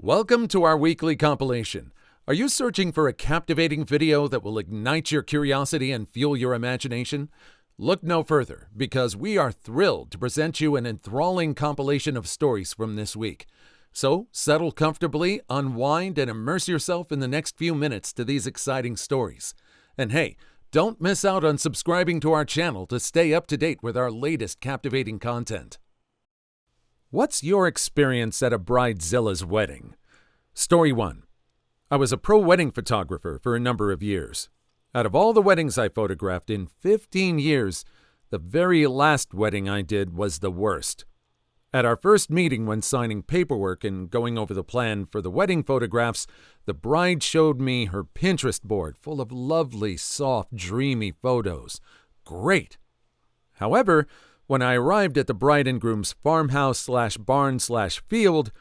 Welcome to our weekly compilation. Are you searching for a captivating video that will ignite your curiosity and fuel your imagination? Look no further, because we are thrilled to present you an enthralling compilation of stories from this week. So, settle comfortably, unwind, and immerse yourself in the next few minutes to these exciting stories. And hey, don't miss out on subscribing to our channel to stay up to date with our latest captivating content. What's your experience at a Bridzilla's wedding? Story 1. I was a pro wedding photographer for a number of years. Out of all the weddings I photographed in 15 years, the very last wedding I did was the worst. At our first meeting when signing paperwork and going over the plan for the wedding photographs, the bride showed me her Pinterest board full of lovely, soft, dreamy photos. Great! However, when I arrived at the bride and groom's farmhouse/barn/field,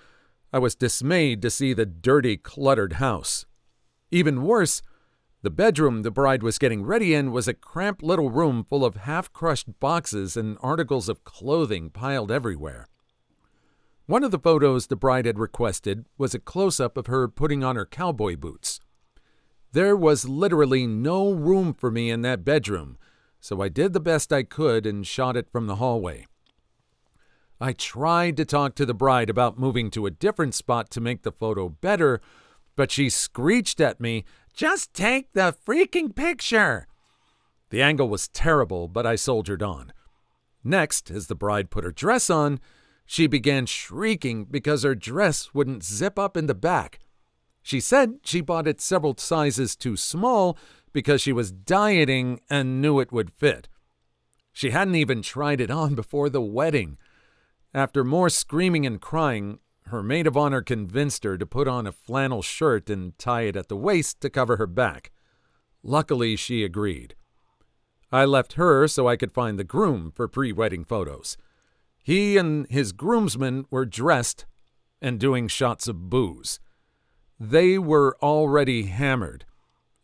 I was dismayed to see the dirty, cluttered house. Even worse, the bedroom the bride was getting ready in was a cramped little room full of half-crushed boxes and articles of clothing piled everywhere. One of the photos the bride had requested was a close-up of her putting on her cowboy boots. There was literally no room for me in that bedroom, so I did the best I could and shot it from the hallway. I tried to talk to the bride about moving to a different spot to make the photo better, but she screeched at me, "Just take the freaking picture!" The angle was terrible, but I soldiered on. Next, as the bride put her dress on, she began shrieking because her dress wouldn't zip up in the back. She said she bought it several sizes too small because she was dieting and knew it would fit. She hadn't even tried it on before the wedding. After more screaming and crying, her maid of honor convinced her to put on a flannel shirt and tie it at the waist to cover her back. Luckily, she agreed. I left her so I could find the groom for pre-wedding photos. He and his groomsmen were dressed and doing shots of booze. They were already hammered.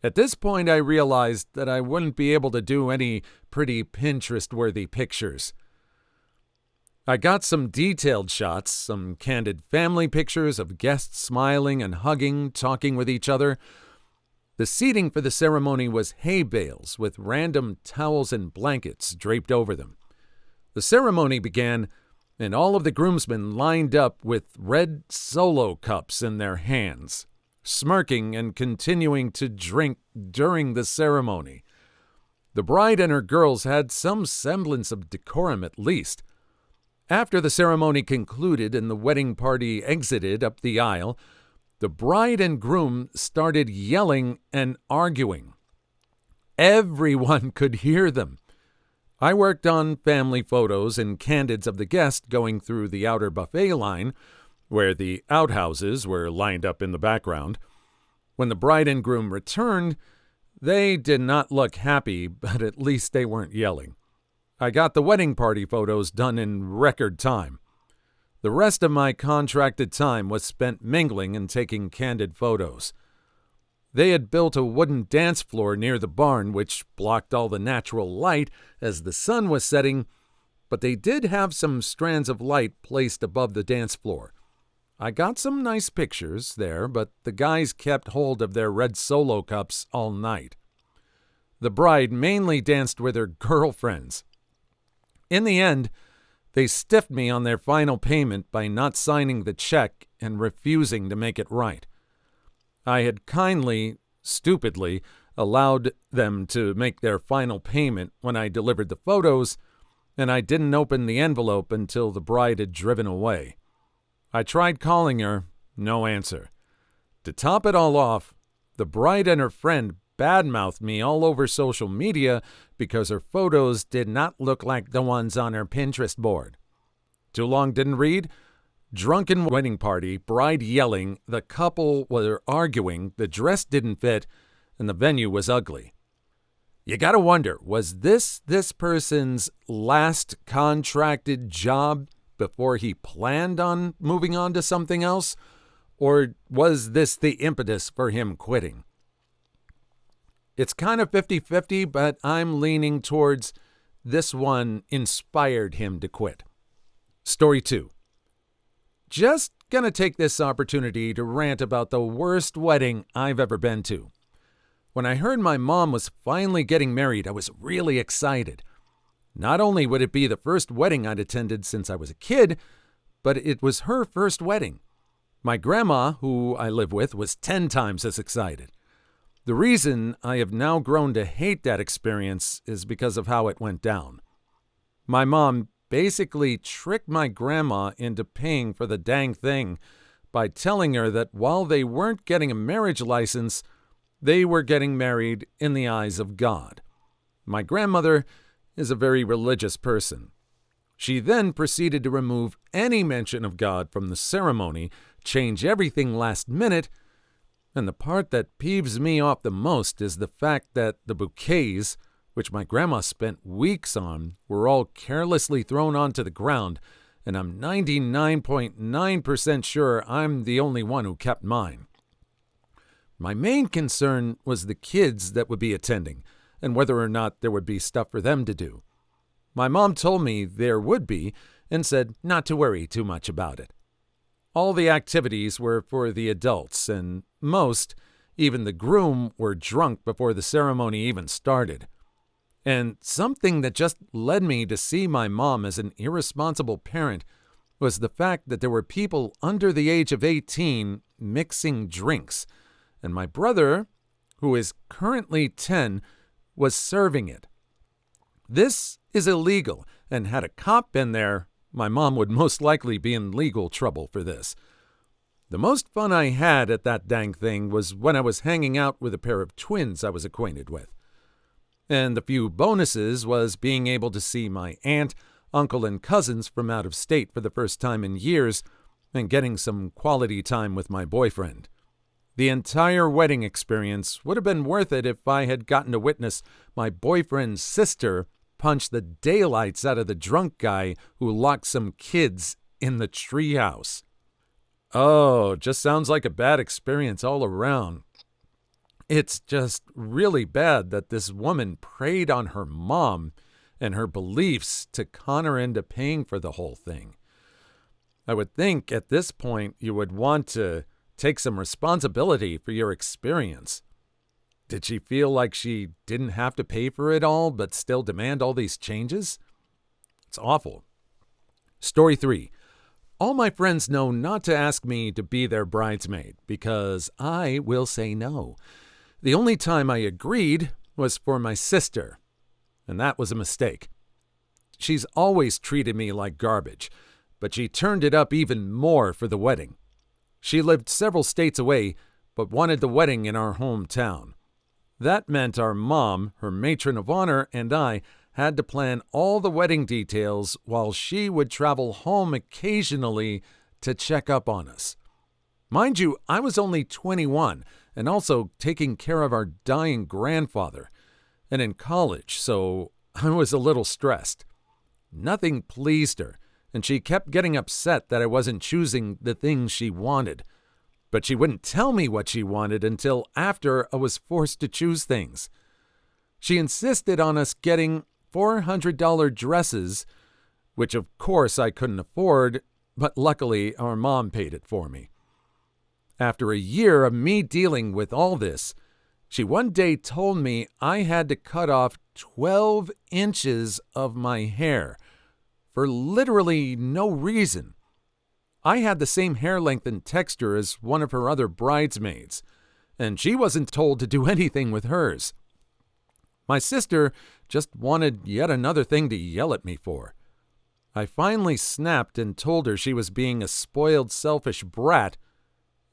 At this point, I realized that I wouldn't be able to do any pretty Pinterest-worthy pictures. I got some detailed shots, some candid family pictures of guests smiling and hugging, talking with each other. The seating for the ceremony was hay bales with random towels and blankets draped over them. The ceremony began, and all of the groomsmen lined up with red Solo cups in their hands, smirking and continuing to drink during the ceremony. The bride and her girls had some semblance of decorum at least. After the ceremony concluded and the wedding party exited up the aisle, the bride and groom started yelling and arguing. Everyone could hear them. I worked on family photos and candids of the guests going through the outer buffet line, where the outhouses were lined up in the background. When the bride and groom returned, they did not look happy, but at least they weren't yelling. I got the wedding party photos done in record time. The rest of my contracted time was spent mingling and taking candid photos. They had built a wooden dance floor near the barn, which blocked all the natural light as the sun was setting, but they did have some strands of light placed above the dance floor. I got some nice pictures there, but the guys kept hold of their red Solo cups all night. The bride mainly danced with her girlfriends. In the end, they stiffed me on their final payment by not signing the check and refusing to make it right. I had kindly, stupidly, allowed them to make their final payment when I delivered the photos, and I didn't open the envelope until the bride had driven away. I tried calling her, no answer. To top it all off, the bride and her friend badmouthed me all over social media because her photos did not look like the ones on her Pinterest board. Too long didn't read? Drunken wedding party, bride yelling, the couple were arguing, the dress didn't fit, and the venue was ugly. You gotta wonder, was this person's last contracted job before he planned on moving on to something else? Or was this the impetus for him quitting? It's kind of 50-50, but I'm leaning towards this one inspired him to quit. Story 2. Just going to take this opportunity to rant about the worst wedding I've ever been to. When I heard my mom was finally getting married, I was really excited. Not only would it be the first wedding I'd attended since I was a kid, but it was her first wedding. My grandma, who I live with, was 10 times as excited. The reason I have now grown to hate that experience is because of how it went down. My mom basically tricked my grandma into paying for the dang thing by telling her that while they weren't getting a marriage license, they were getting married in the eyes of God. My grandmother is a very religious person. She then proceeded to remove any mention of God from the ceremony, change everything last minute, and the part that peeves me off the most is the fact that the bouquets, which my grandma spent weeks on, were all carelessly thrown onto the ground, and I'm 99.9% sure I'm the only one who kept mine. My main concern was the kids that would be attending, and whether or not there would be stuff for them to do. My mom told me there would be, and said not to worry too much about it. All the activities were for the adults, and most, even the groom, were drunk before the ceremony even started. And something that just led me to see my mom as an irresponsible parent was the fact that there were people under the age of 18 mixing drinks, and my brother, who is currently 10, was serving it. This is illegal, and had a cop been there, my mom would most likely be in legal trouble for this. The most fun I had at that dang thing was when I was hanging out with a pair of twins I was acquainted with. And the few bonuses was being able to see my aunt, uncle, and cousins from out of state for the first time in years, and getting some quality time with my boyfriend. The entire wedding experience would have been worth it if I had gotten to witness my boyfriend's sister punch the daylights out of the drunk guy who locked some kids in the treehouse. Oh, just sounds like a bad experience all around. It's just really bad that this woman preyed on her mom and her beliefs to con her into paying for the whole thing. I would think at this point you would want to take some responsibility for your experience. Did she feel like she didn't have to pay for it all but still demand all these changes? It's awful. Story 3. All my friends know not to ask me to be their bridesmaid because I will say no. The only time I agreed was for my sister, and that was a mistake. She's always treated me like garbage, but she turned it up even more for the wedding. She lived several states away, but wanted the wedding in our hometown. That meant our mom, her matron of honor, and I had to plan all the wedding details while she would travel home occasionally to check up on us. Mind you, I was only 21 and also taking care of our dying grandfather, and in college, so I was a little stressed. Nothing pleased her, and she kept getting upset that I wasn't choosing the things she wanted. But she wouldn't tell me what she wanted until after I was forced to choose things. She insisted on us getting $400 dresses, which of course I couldn't afford, but luckily our mom paid it for me. After a year of me dealing with all this, she one day told me I had to cut off 12 inches of my hair for literally no reason. I had the same hair length and texture as one of her other bridesmaids, and she wasn't told to do anything with hers. My sister just wanted yet another thing to yell at me for. I finally snapped and told her she was being a spoiled, selfish brat,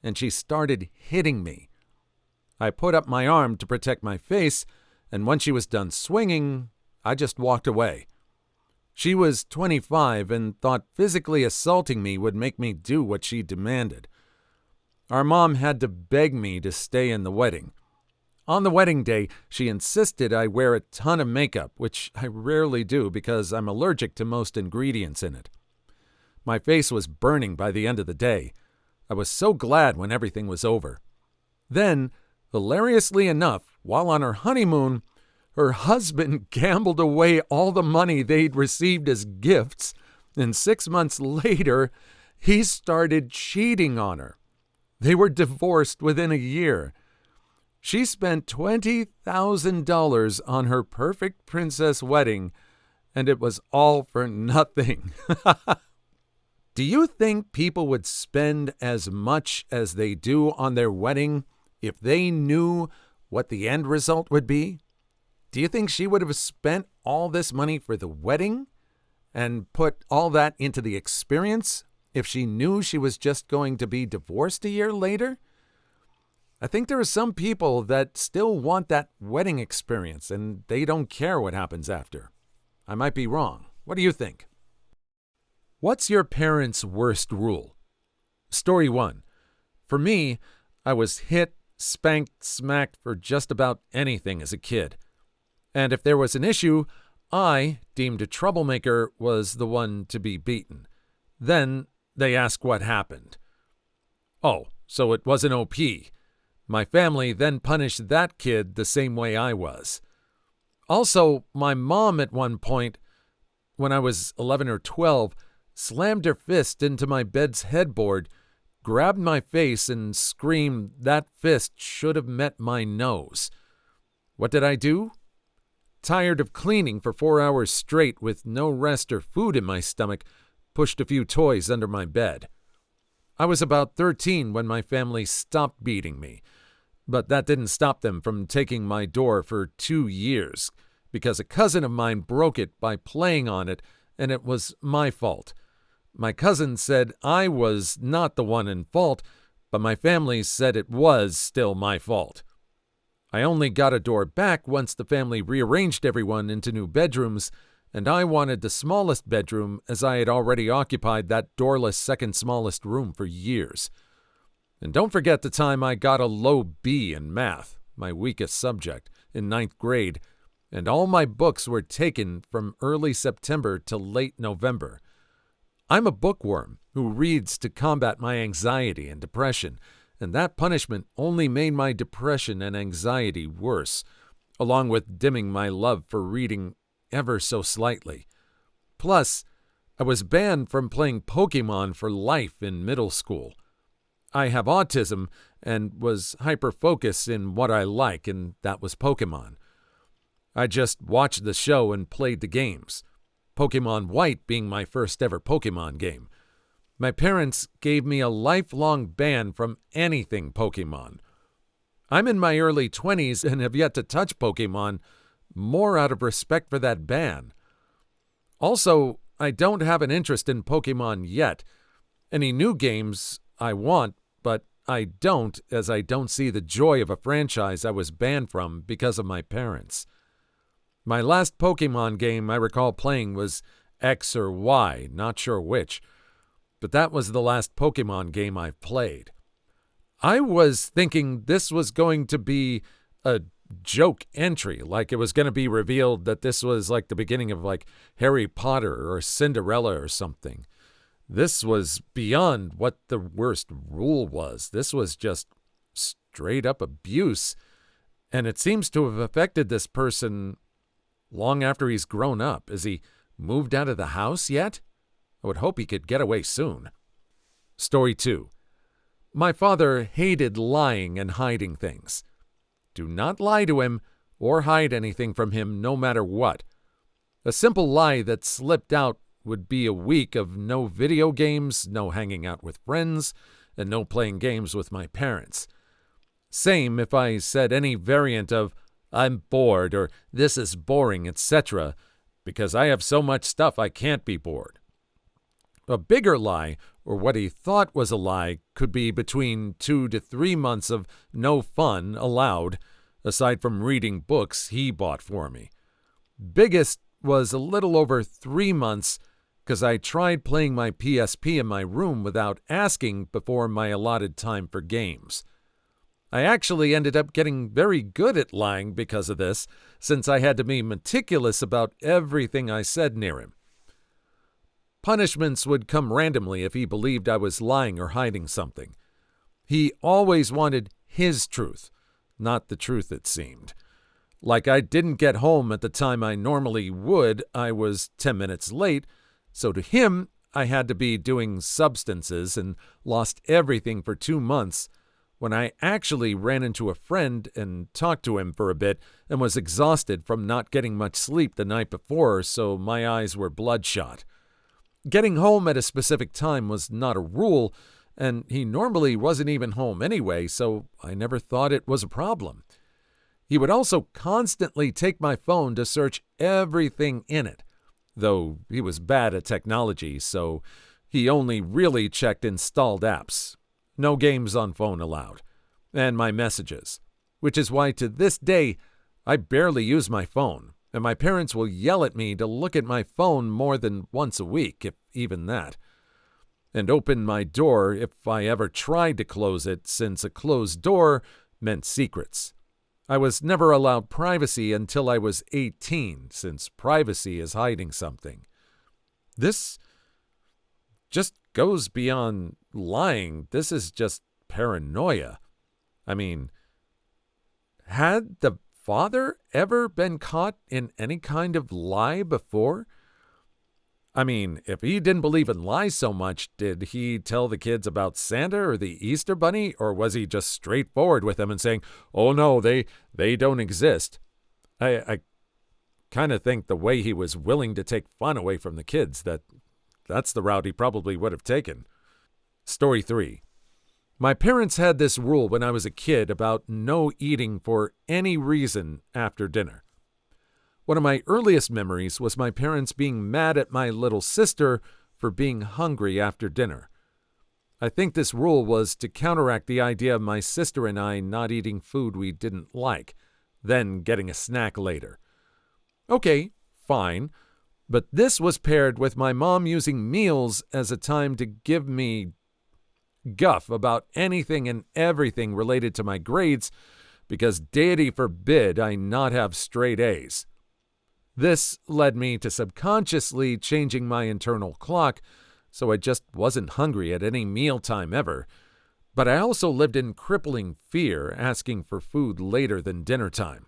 and she started hitting me. I put up my arm to protect my face, and when she was done swinging, I just walked away. She was 25 and thought physically assaulting me would make me do what she demanded. Our mom had to beg me to stay in the wedding. On the wedding day, she insisted I wear a ton of makeup, which I rarely do because I'm allergic to most ingredients in it. My face was burning by the end of the day. I was so glad when everything was over. Then, hilariously enough, while on her honeymoon, her husband gambled away all the money they'd received as gifts, and 6 months later, He started cheating on her. They were divorced within a year. She spent $20,000 on her perfect princess wedding, and it was all for nothing. Do you think people would spend as much as they do on their wedding if they knew what the end result would be? Do you think she would have spent all this money for the wedding and put all that into the experience if she knew she was just going to be divorced a year later? I think there are some people that still want that wedding experience and they don't care what happens after. I might be wrong. What do you think? What's your parents' worst rule? Story 1. For me, I was hit, spanked, smacked for just about anything as a kid. And if there was an issue, I, deemed a troublemaker, was the one to be beaten. Then they ask what happened. Oh, so it was an OP. My family then punished that kid the same way I was. Also, my mom at one point, when I was 11 or 12, slammed her fist into my bed's headboard, grabbed my face, and screamed that fist should have met my nose. What did I do? Tired of cleaning for 4 hours straight with no rest or food in my stomach, pushed a few toys under my bed. I was about 13 when my family stopped beating me, but that didn't stop them from taking my door for 2 years because a cousin of mine broke it by playing on it, and it was my fault. My cousin said I was not the one in fault, but my family said it was still my fault. I only got a door back once the family rearranged everyone into new bedrooms, and I wanted the smallest bedroom as I had already occupied that doorless second smallest room for years. And don't forget the time I got a low B in math, my weakest subject, in 9th grade, and all my books were taken from early September to late November. I'm a bookworm who reads to combat my anxiety and depression, and that punishment only made my depression and anxiety worse, along with dimming my love for reading ever so slightly. Plus, I was banned from playing Pokemon for life in middle school. I have autism and was hyper-focused in what I like, and that was Pokemon. I just watched the show and played the games, Pokemon White being my first ever Pokemon game. My parents gave me a lifelong ban from anything Pokemon. I'm in my early 20s and have yet to touch Pokemon, more out of respect for that ban. Also, I don't have an interest in Pokemon yet. Any new games I want, but I don't, as I don't see the joy of a franchise I was banned from because of my parents. My last Pokemon game I recall playing was X or Y, not sure which, but that was the last Pokemon game I've played. I was thinking this was going to be a joke entry, like it was going to be revealed that this was like the beginning of like Harry Potter or Cinderella or something. This was beyond what the worst rule was. This was just straight up abuse, and it seems to have affected this person long after he's grown up. Has he moved out of the house yet? I would hope he could get away soon. Story 2. My father hated lying and hiding things. Do not lie to him or hide anything from him no matter what. A simple lie that slipped out would be a week of no video games, no hanging out with friends, and no playing games with my parents. Same if I said any variant of, I'm bored, or this is boring, etc., because I have so much stuff I can't be bored. A bigger lie, or what he thought was a lie, could be between 2 to 3 months of no fun allowed, aside from reading books he bought for me. Biggest was a little over 3 months, because I tried playing my PSP in my room without asking before my allotted time for games. I actually ended up getting very good at lying because of this, since I had to be meticulous about everything I said near him. Punishments would come randomly if he believed I was lying or hiding something. He always wanted his truth, not the truth it seemed. Like I didn't get home at the time I normally would, I was 10 minutes late, so to him, I had to be doing substances and lost everything for 2 months when I actually ran into a friend and talked to him for a bit and was exhausted from not getting much sleep the night before, so my eyes were bloodshot. Getting home at a specific time was not a rule, and he normally wasn't even home anyway, so I never thought it was a problem. He would also constantly take my phone to search everything in it, though he was bad at technology, so he only really checked installed apps. No games on phone allowed, and my messages, which is why to this day I barely use my phone, and my parents will yell at me to look at my phone more than once a week, if even that, and open my door if I ever tried to close it, since a closed door meant secrets. I was never allowed privacy until I was 18, since privacy is hiding something. This just goes beyond lying. This is just paranoia. I mean, had the father ever been caught in any kind of lie before? I mean, if he didn't believe in lies so much, did he tell the kids about Santa or the Easter Bunny, or was he just straightforward with them and saying, "Oh no, they don't exist"? I kind of think the way he was willing to take fun away from the kids, that's the route he probably would have taken. Story 3. My parents had this rule when I was a kid about no eating for any reason after dinner. One of my earliest memories was my parents being mad at my little sister for being hungry after dinner. I think this rule was to counteract the idea of my sister and I not eating food we didn't like, then getting a snack later. Okay, fine, but this was paired with my mom using meals as a time to give me guff about anything and everything related to my grades, because deity forbid I not have straight A's. This led me to subconsciously changing my internal clock so I just wasn't hungry at any mealtime ever, but I also lived in crippling fear asking for food later than dinner time.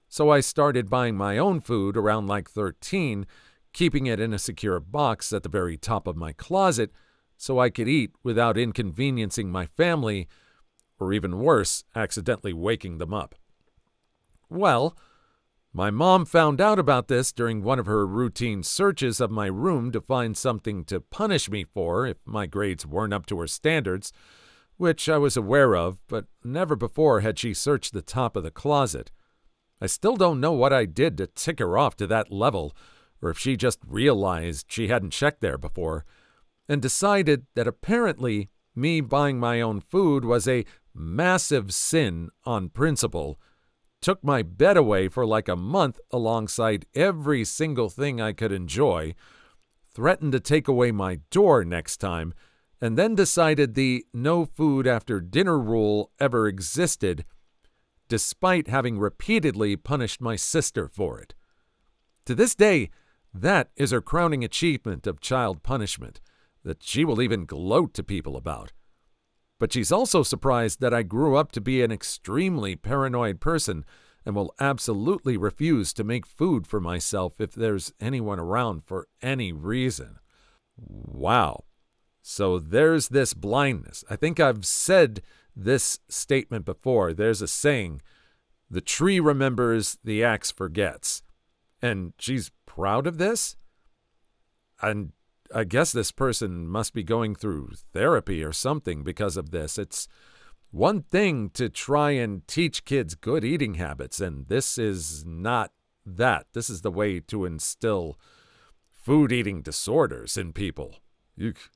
So I started buying my own food around like 13, keeping it in a secure box at the very top of my closet so I could eat without inconveniencing my family, or even worse, accidentally waking them up. Well, my mom found out about this during one of her routine searches of my room to find something to punish me for if my grades weren't up to her standards, which I was aware of, but never before had she searched the top of the closet. I still don't know what I did to tick her off to that level, or if she just realized she hadn't checked there before, and decided that apparently me buying my own food was a massive sin on principle, took my bed away for like a month alongside every single thing I could enjoy, threatened to take away my door next time, and then decided the no food after dinner rule ever existed, despite having repeatedly punished my sister for it. To this day, that is her crowning achievement of child punishment, that she will even gloat to people about. But she's also surprised that I grew up to be an extremely paranoid person and will absolutely refuse to make food for myself if there's anyone around for any reason. Wow. So there's this blindness. I think I've said this statement before. There's a saying, the tree remembers, the axe forgets. And she's proud of this? And I guess this person must be going through therapy or something because of this. It's one thing to try and teach kids good eating habits, and this is not that. This is the way to instill food eating disorders in people. Eek.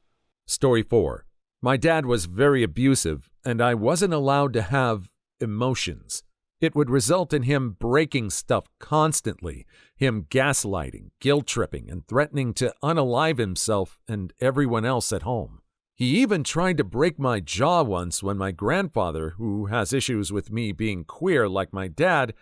Story 4. My dad was very abusive, and I wasn't allowed to have emotions. It would result in him breaking stuff constantly, him gaslighting, guilt-tripping, and threatening to unalive himself and everyone else at home. He even tried to break my jaw once when my grandfather, who has issues with me being queer like my dad,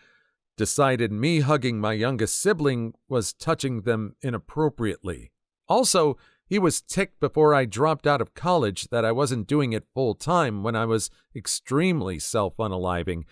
decided me hugging my youngest sibling was touching them inappropriately. Also, he was ticked before I dropped out of college that I wasn't doing it full-time when I was extremely self-unaliving,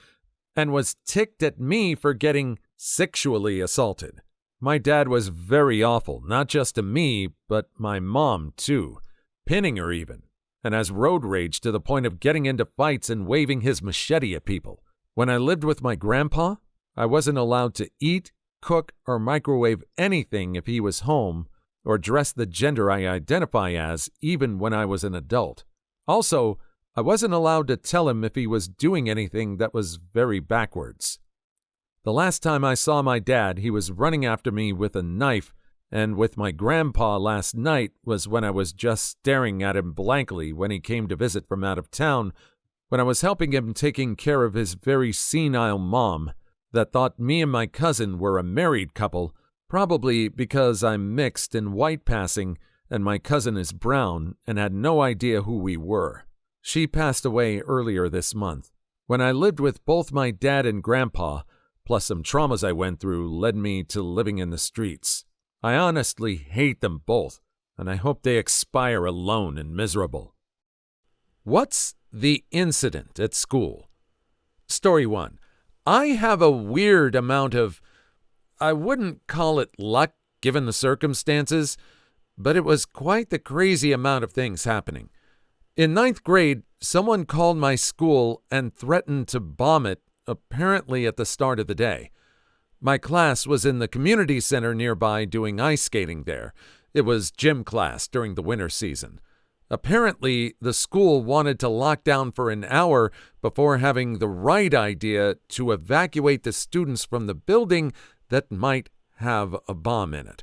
and was ticked at me for getting sexually assaulted. My dad was very awful, not just to me, but my mom too, pinning her even, and has road rage to the point of getting into fights and waving his machete at people. When I lived with my grandpa, I wasn't allowed to eat, cook, or microwave anything if he was home, or dress the gender I identify as, even when I was an adult. Also, I wasn't allowed to tell him if he was doing anything that was very backwards. The last time I saw my dad, he was running after me with a knife, and with my grandpa last night was when I was just staring at him blankly when he came to visit from out of town, when I was helping him taking care of his very senile mom that thought me and my cousin were a married couple, probably because I'm mixed and white passing and my cousin is brown, and had no idea who we were. She passed away earlier this month. When I lived with both my dad and grandpa, plus some traumas I went through led me to living in the streets. I honestly hate them both, and I hope they expire alone and miserable. What's the incident at school? Story 1. I have a weird amount of, I wouldn't call it luck given the circumstances, but it was quite the crazy amount of things happening. In 9th grade, someone called my school and threatened to bomb it, apparently at the start of the day. My class was in the community center nearby doing ice skating there. It was gym class during the winter season. Apparently, the school wanted to lock down for an hour before having the right idea to evacuate the students from the building that might have a bomb in it.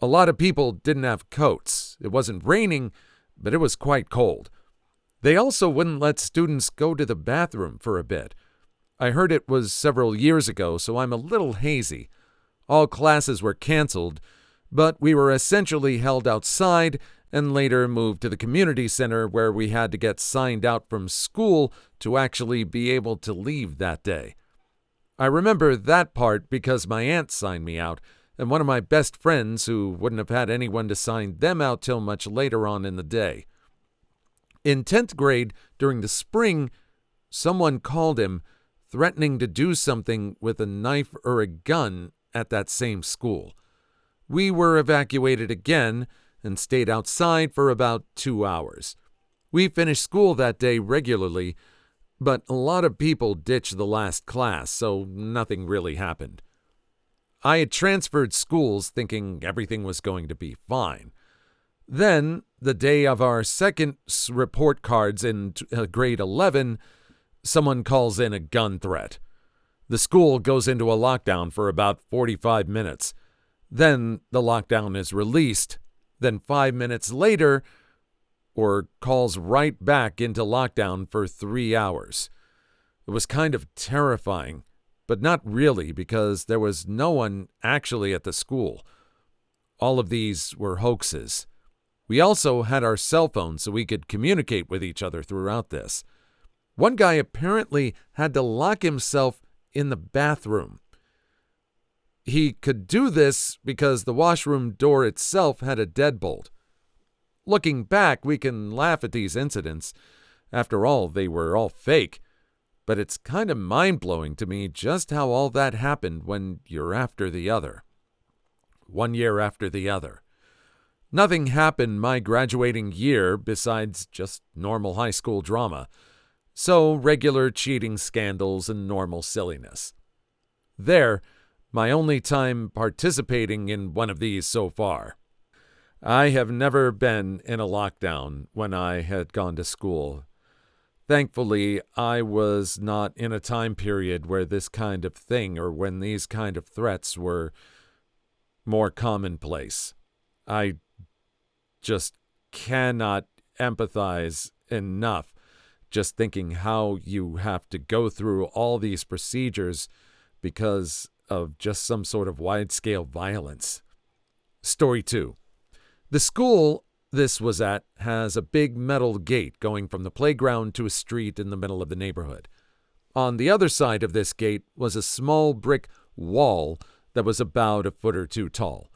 A lot of people didn't have coats. It wasn't raining, but it was quite cold. They also wouldn't let students go to the bathroom for a bit. I heard it was several years ago, so I'm a little hazy. All classes were canceled, but we were essentially held outside and later moved to the community center where we had to get signed out from school to actually be able to leave that day. I remember that part because my aunt signed me out, and one of my best friends who wouldn't have had anyone to sign them out till much later on in the day. In 10th grade, during the spring, someone called him, threatening to do something with a knife or a gun at that same school. We were evacuated again and stayed outside for about 2 hours. We finished school that day regularly, but a lot of people ditched the last class, so nothing really happened. I had transferred schools thinking everything was going to be fine. Then, the day of our second report cards in grade 11, someone calls in a gun threat. The school goes into a lockdown for about 45 minutes. Then the lockdown is released. Then 5 minutes later, or calls right back into lockdown for 3 hours. It was kind of terrifying, but not really because there was no one actually at the school. All of these were hoaxes. We also had our cell phones so we could communicate with each other throughout this. One guy apparently had to lock himself in the bathroom. He could do this because the washroom door itself had a deadbolt. Looking back, we can laugh at these incidents. After all, they were all fake. But it's kind of mind-blowing to me just how all that happened when you're after the other. 1 year after the other. Nothing happened my graduating year besides just normal high school drama. So regular cheating scandals and normal silliness. There, my only time participating in one of these so far. I have never been in a lockdown when I had gone to school. Thankfully, I was not in a time period where this kind of thing or when these kind of threats were more commonplace. I just cannot empathize enough just thinking how you have to go through all these procedures because of just some sort of wide-scale violence. Story 2. The school this was at has a big metal gate going from the playground to a street in the middle of the neighborhood. On the other side of this gate was a small brick wall that was about a foot or two tall.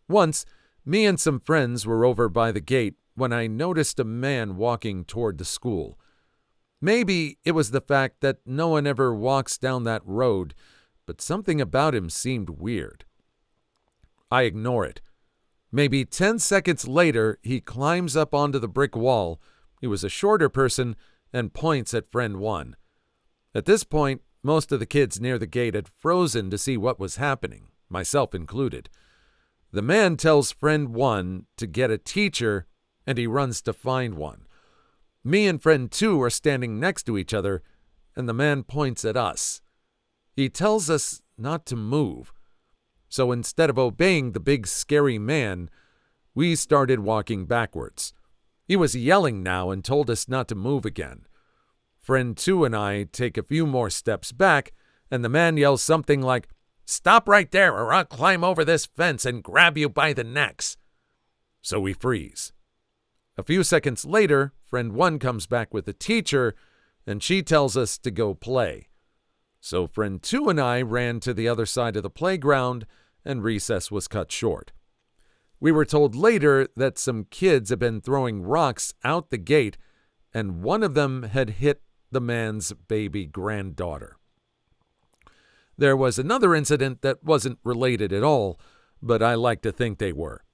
Once, me and some friends were over by the gate when I noticed a man walking toward the school. Maybe it was the fact that no one ever walks down that road, but something about him seemed weird. I ignore it. Maybe 10 seconds later, he climbs up onto the brick wall. He was a shorter person and points at friend 1. At this point, most of the kids near the gate had frozen to see what was happening, myself included. The man tells friend 1 to get a teacher, and he runs to find one. Me and friend 2 are standing next to each other, and the man points at us. He tells us not to move. So instead of obeying the big scary man, we started walking backwards. He was yelling now and told us not to move again. Friend 2 and I take a few more steps back, and the man yells something like, "Stop right there or I'll climb over this fence and grab you by the necks." So we freeze. A few seconds later, friend 1 comes back with the teacher, and she tells us to go play. So friend 2 and I ran to the other side of the playground, and recess was cut short. We were told later that some kids had been throwing rocks out the gate, and one of them had hit the man's baby granddaughter. There was another incident that wasn't related at all, but I like to think they were.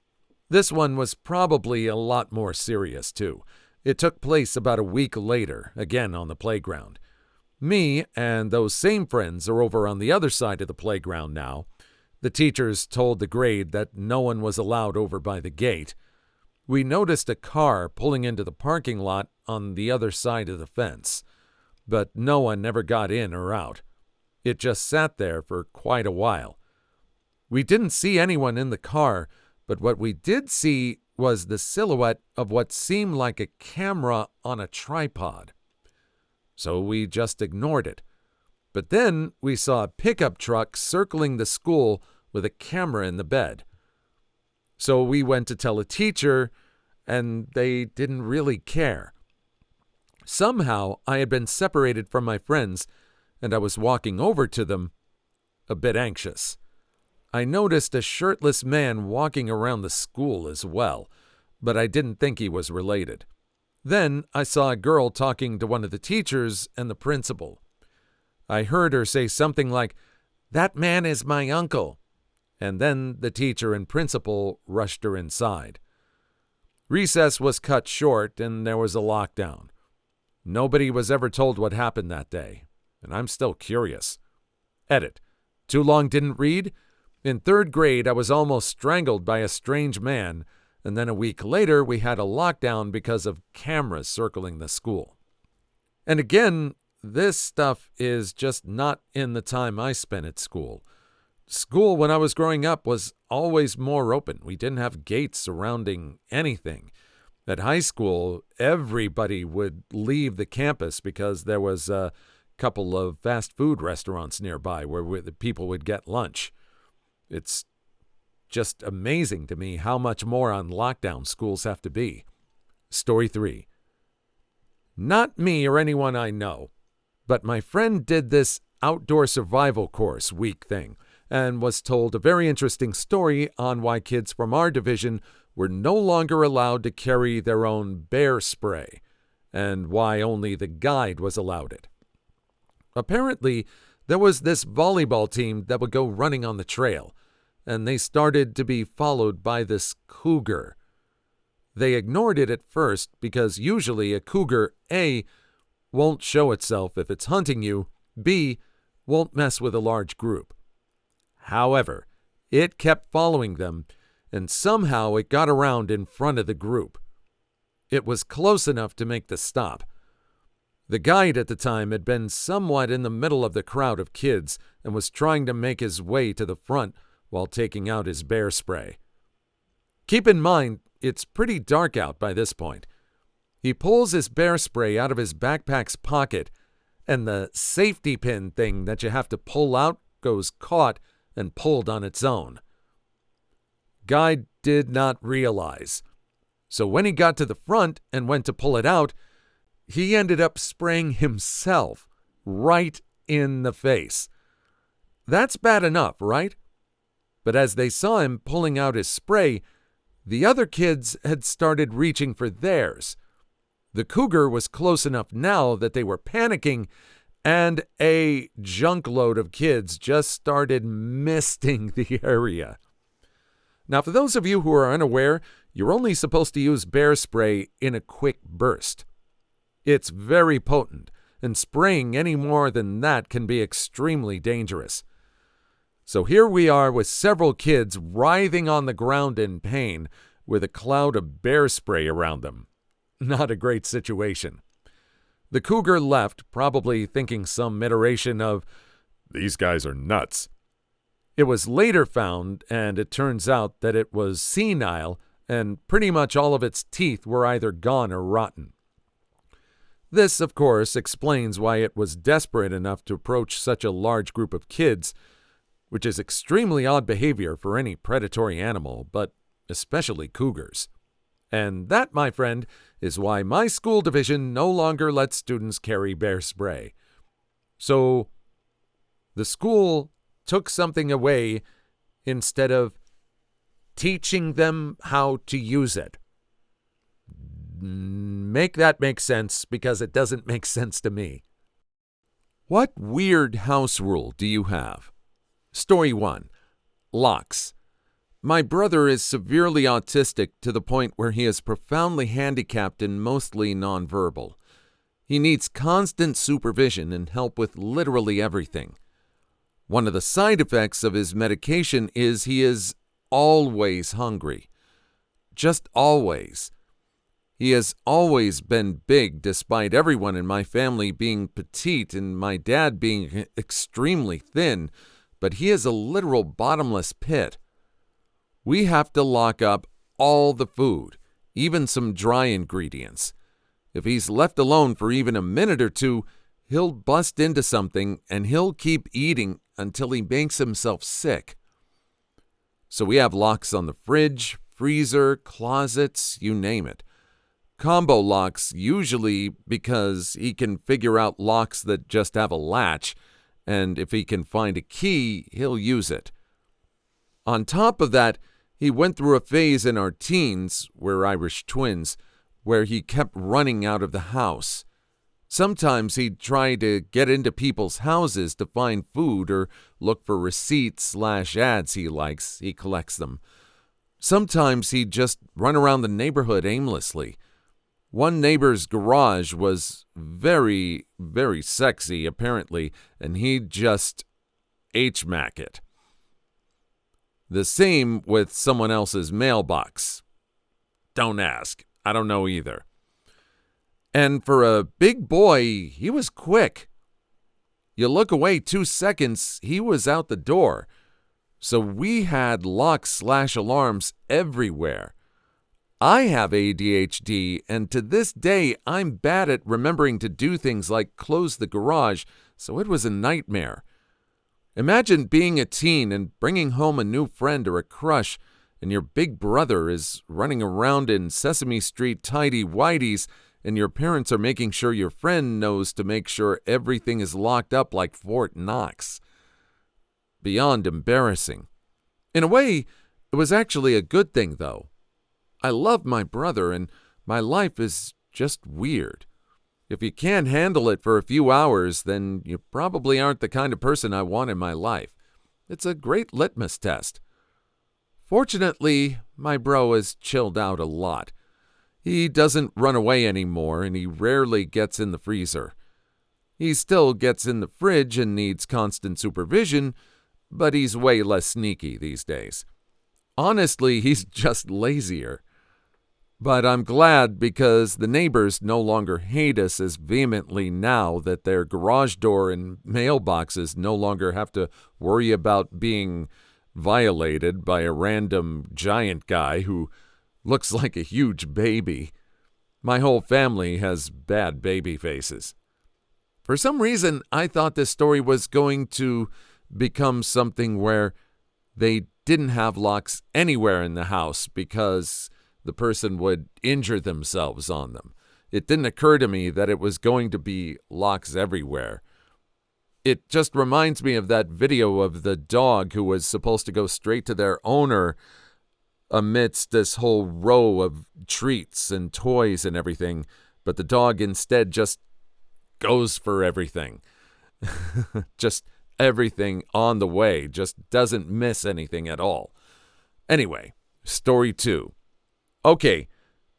This one was probably a lot more serious, too. It took place about a week later, again on the playground. Me and those same friends are over on the other side of the playground now. The teachers told the grade that no one was allowed over by the gate. We noticed a car pulling into the parking lot on the other side of the fence, but no one ever got in or out. It just sat there for quite a while. We didn't see anyone in the car, but what we did see was the silhouette of what seemed like a camera on a tripod. So we just ignored it. But then we saw a pickup truck circling the school with a camera in the bed. So we went to tell a teacher, and they didn't really care. Somehow I had been separated from my friends, and I was walking over to them, a bit anxious. I noticed a shirtless man walking around the school as well, but I didn't think he was related. Then I saw a girl talking to one of the teachers and the principal. I heard her say something like, "That man is my uncle," and then the teacher and principal rushed her inside. Recess was cut short and there was a lockdown. Nobody was ever told what happened that day, and I'm still curious. Edit. Too long didn't read? In 3rd grade, I was almost strangled by a strange man, and then a week later we had a lockdown because of cameras circling the school. And again, this stuff is just not in the time I spent at school. School when I was growing up was always more open. We didn't have gates surrounding anything. At high school, everybody would leave the campus because there was a couple of fast food restaurants nearby where the people would get lunch. It's just amazing to me how much more on lockdown schools have to be. Story 3. Not me or anyone I know, but my friend did this outdoor survival course week thing and was told a very interesting story on why kids from our division were no longer allowed to carry their own bear spray and why only the guide was allowed it. Apparently, there was this volleyball team that would go running on the trail, and they started to be followed by this cougar. They ignored it at first because usually a cougar, A, won't show itself if it's hunting you, B, won't mess with a large group. However, it kept following them, and somehow it got around in front of the group. It was close enough to make the stop. The guide at the time had been somewhat in the middle of the crowd of kids and was trying to make his way to the front while taking out his bear spray. Keep in mind, it's pretty dark out by this point. He pulls his bear spray out of his backpack's pocket, and the safety pin thing that you have to pull out goes caught and pulled on its own. Guide did not realize. So when he got to the front and went to pull it out, he ended up spraying himself right in the face. That's bad enough, right? But as they saw him pulling out his spray, the other kids had started reaching for theirs. The cougar was close enough now that they were panicking, and a junk load of kids just started misting the area. Now, for those of you who are unaware, you're only supposed to use bear spray in a quick burst. It's very potent, and spraying any more than that can be extremely dangerous. So here we are with several kids writhing on the ground in pain with a cloud of bear spray around them. Not a great situation. The cougar left, probably thinking some iteration of, "These guys are nuts." It was later found, and it turns out that it was senile, and pretty much all of its teeth were either gone or rotten. This, of course, explains why it was desperate enough to approach such a large group of kids, which is extremely odd behavior for any predatory animal, but especially cougars. And that, my friend, is why my school division no longer lets students carry bear spray. So, the school took something away instead of teaching them how to use it. Make that make sense, because it doesn't make sense to me. What weird house rule do you have? Story 1. Locks. My brother is severely autistic to the point where he is profoundly handicapped and mostly nonverbal. He needs constant supervision and help with literally everything. One of the side effects of his medication is he is always hungry. Just always. He has always been big despite everyone in my family being petite and my dad being extremely thin, but he is a literal bottomless pit. We have to lock up all the food, even some dry ingredients. If he's left alone for even a minute or two, he'll bust into something and he'll keep eating until he makes himself sick. So we have locks on the fridge, freezer, closets, you name it. Combo locks usually because he can figure out locks that just have a latch, and if he can find a key, he'll use it. On top of that, he went through a phase in our teens, we're Irish twins, where he kept running out of the house. Sometimes he'd try to get into people's houses to find food or look for receipts/ads he likes. He collects them. Sometimes he'd just run around the neighborhood aimlessly. One neighbor's garage was very, very sexy, apparently, and he'd just H-mack it. The same with someone else's mailbox. Don't ask. I don't know either. And for a big boy, he was quick. You look away 2 seconds, he was out the door. So we had locks/alarms everywhere. I have ADHD, and to this day, I'm bad at remembering to do things like close the garage, so it was a nightmare. Imagine being a teen and bringing home a new friend or a crush, and your big brother is running around in Sesame Street tighty-whities, and your parents are making sure your friend knows to make sure everything is locked up like Fort Knox. Beyond embarrassing. In a way, it was actually a good thing, though. I love my brother, and my life is just weird. If you can't handle it for a few hours, then you probably aren't the kind of person I want in my life. It's a great litmus test. Fortunately, my bro has chilled out a lot. He doesn't run away anymore, and he rarely gets in the freezer. He still gets in the fridge and needs constant supervision, but he's way less sneaky these days. Honestly, he's just lazier. But I'm glad because the neighbors no longer hate us as vehemently now that their garage door and mailboxes no longer have to worry about being violated by a random giant guy who looks like a huge baby. My whole family has bad baby faces. For some reason, I thought this story was going to become something where they didn't have locks anywhere in the house because the person would injure themselves on them. It didn't occur to me that it was going to be locks everywhere. It just reminds me of that video of the dog who was supposed to go straight to their owner amidst this whole row of treats and toys and everything, but the dog instead just goes for everything. Just everything on the way, just doesn't miss anything at all. Anyway, Story 2. Okay,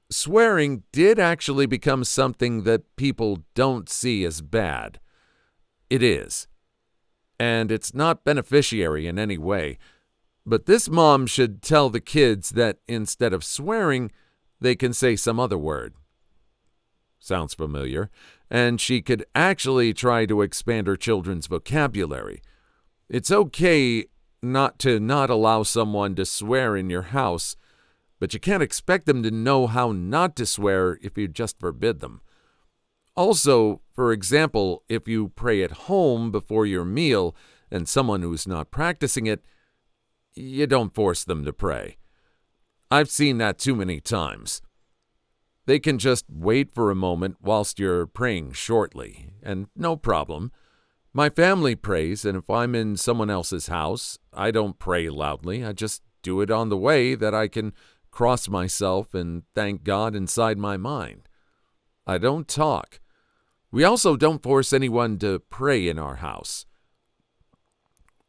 swearing did actually become something that people don't see as bad. It is. And it's not beneficiary in any way. But this mom should tell the kids that instead of swearing, they can say some other word. Sounds familiar. And she could actually try to expand her children's vocabulary. It's okay not to not allow someone to swear in your house, but you can't expect them to know how not to swear if you just forbid them. Also, for example, if you pray at home before your meal and someone who's not practicing it, you don't force them to pray. I've seen that too many times. They can just wait for a moment whilst you're praying shortly, and no problem. My family prays, and if I'm in someone else's house, I don't pray loudly. I just do it on the way that I can cross myself and thank God inside my mind. I don't talk. We also don't force anyone to pray in our house.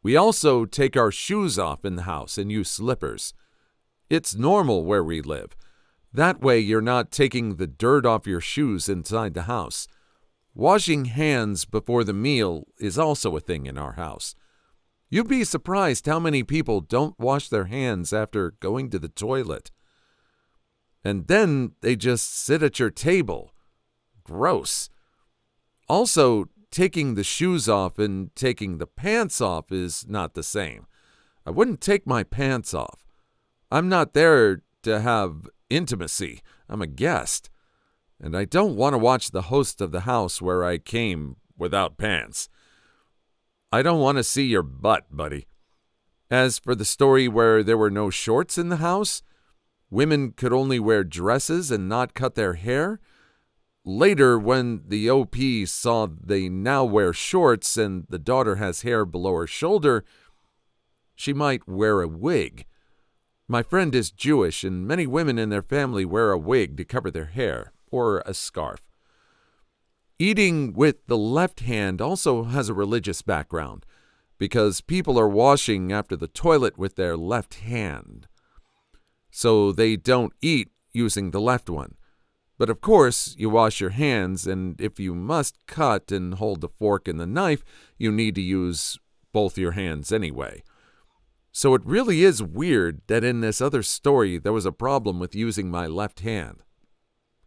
We also take our shoes off in the house and use slippers. It's normal where we live. That way you're not taking the dirt off your shoes inside the house. Washing hands before the meal is also a thing in our house. You'd be surprised how many people don't wash their hands after going to the toilet. And then they just sit at your table. Gross. Also, taking the shoes off and taking the pants off is not the same. I wouldn't take my pants off. I'm not there to have intimacy. I'm a guest. And I don't want to watch the host of the house where I came without pants. I don't want to see your butt, buddy. As for the story where there were no shorts in the house, women could only wear dresses and not cut their hair. Later, when the OP saw they now wear shorts and the daughter has hair below her shoulder, she might wear a wig. My friend is Jewish, and many women in their family wear a wig to cover their hair, or a scarf. Eating with the left hand also has a religious background, because people are washing after the toilet with their left hand. So they don't eat using the left one. But of course, you wash your hands, and if you must cut and hold the fork and the knife, you need to use both your hands anyway. So it really is weird that in this other story there was a problem with using my left hand.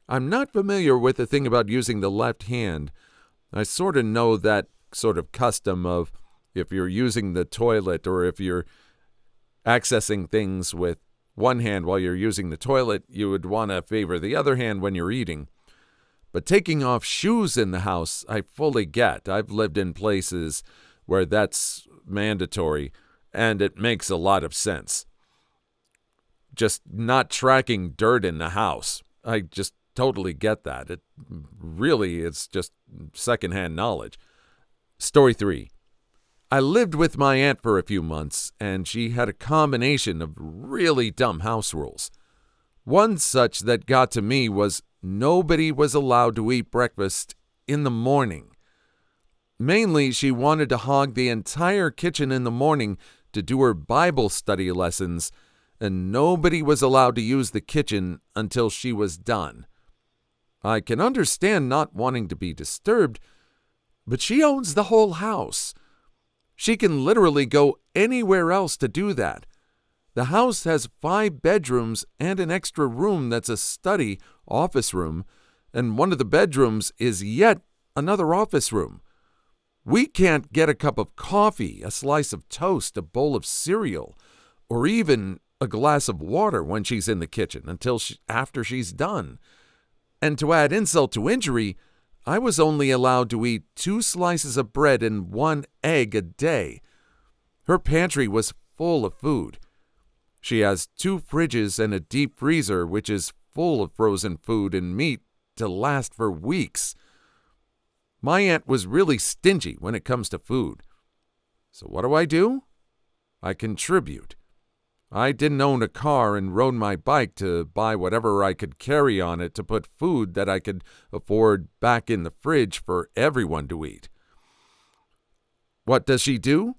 I'm not familiar with the thing about using the left hand. I sort of know that sort of custom of if you're using the toilet or if you're accessing things with one hand while you're using the toilet, you would want to favor the other hand when you're eating. But taking off shoes in the house, I fully get. I've lived in places where that's mandatory, and it makes a lot of sense. Just not tracking dirt in the house. I just totally get that. It really is just secondhand knowledge. Story 3. I lived with my aunt for a few months, and she had a combination of really dumb house rules. One such that got to me was nobody was allowed to eat breakfast in the morning. Mainly, she wanted to hog the entire kitchen in the morning to do her Bible study lessons, and nobody was allowed to use the kitchen until she was done. I can understand not wanting to be disturbed, but she owns the whole house. She can literally go anywhere else to do that. The house has 5 bedrooms and an extra room that's a study office room, and one of the bedrooms is yet another office room. We can't get a cup of coffee, a slice of toast, a bowl of cereal, or even a glass of water when she's in the kitchen until after she's done. And to add insult to injury, I was only allowed to eat 2 slices of bread and 1 egg a day. Her pantry was full of food. She has 2 fridges and a deep freezer which is full of frozen food and meat to last for weeks. My aunt was really stingy when it comes to food. So what do? I contribute. I didn't own a car and rode my bike to buy whatever I could carry on it to put food that I could afford back in the fridge for everyone to eat. What does she do?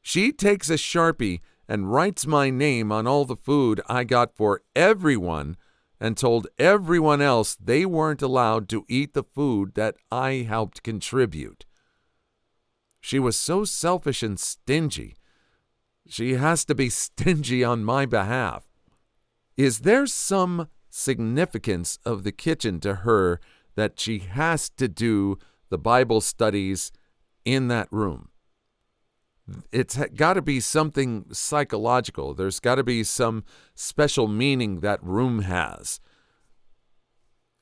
She takes a Sharpie and writes my name on all the food I got for everyone and told everyone else they weren't allowed to eat the food that I helped contribute. She was so selfish and stingy. She has to be stingy on my behalf. Is there some significance of the kitchen to her that she has to do the Bible studies in that room? It's got to be something psychological. There's got to be some special meaning that room has.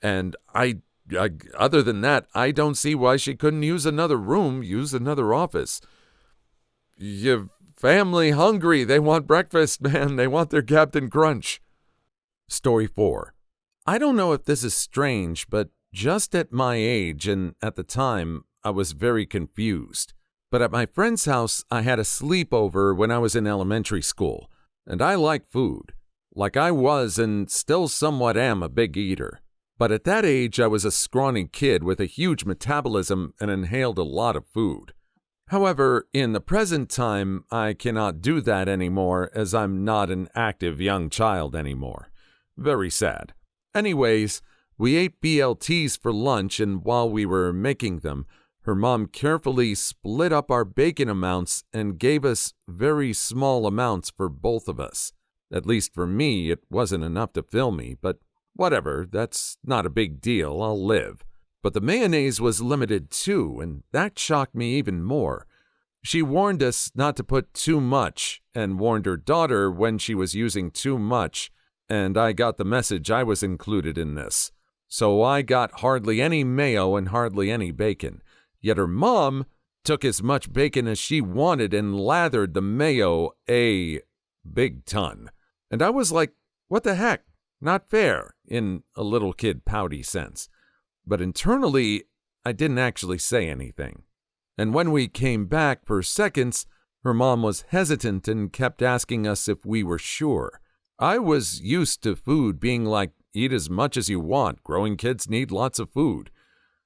And I other than that, I don't see why she couldn't use another room, use another office. Your family hungry. They want breakfast, man. They want their Captain Crunch. Story 4. I don't know if this is strange, but just at my age and at the time, I was very confused. But at my friend's house, I had a sleepover when I was in elementary school, and I like food. Like I was and still somewhat am a big eater. But at that age, I was a scrawny kid with a huge metabolism and inhaled a lot of food. However, in the present time, I cannot do that anymore as I'm not an active young child anymore. Very sad. Anyways, we ate BLTs for lunch, and while we were making them, her mom carefully split up our bacon amounts and gave us very small amounts for both of us. At least for me, it wasn't enough to fill me, but whatever, that's not a big deal, I'll live. But the mayonnaise was limited too, and that shocked me even more. She warned us not to put too much, and warned her daughter when she was using too much, and I got the message I was included in this. So I got hardly any mayo and hardly any bacon. Yet her mom took as much bacon as she wanted and lathered the mayo a big ton. And I was like, what the heck? Not fair, in a little kid pouty sense. But internally, I didn't actually say anything. And when we came back for seconds, her mom was hesitant and kept asking us if we were sure. I was used to food being like, eat as much as you want. Growing kids need lots of food.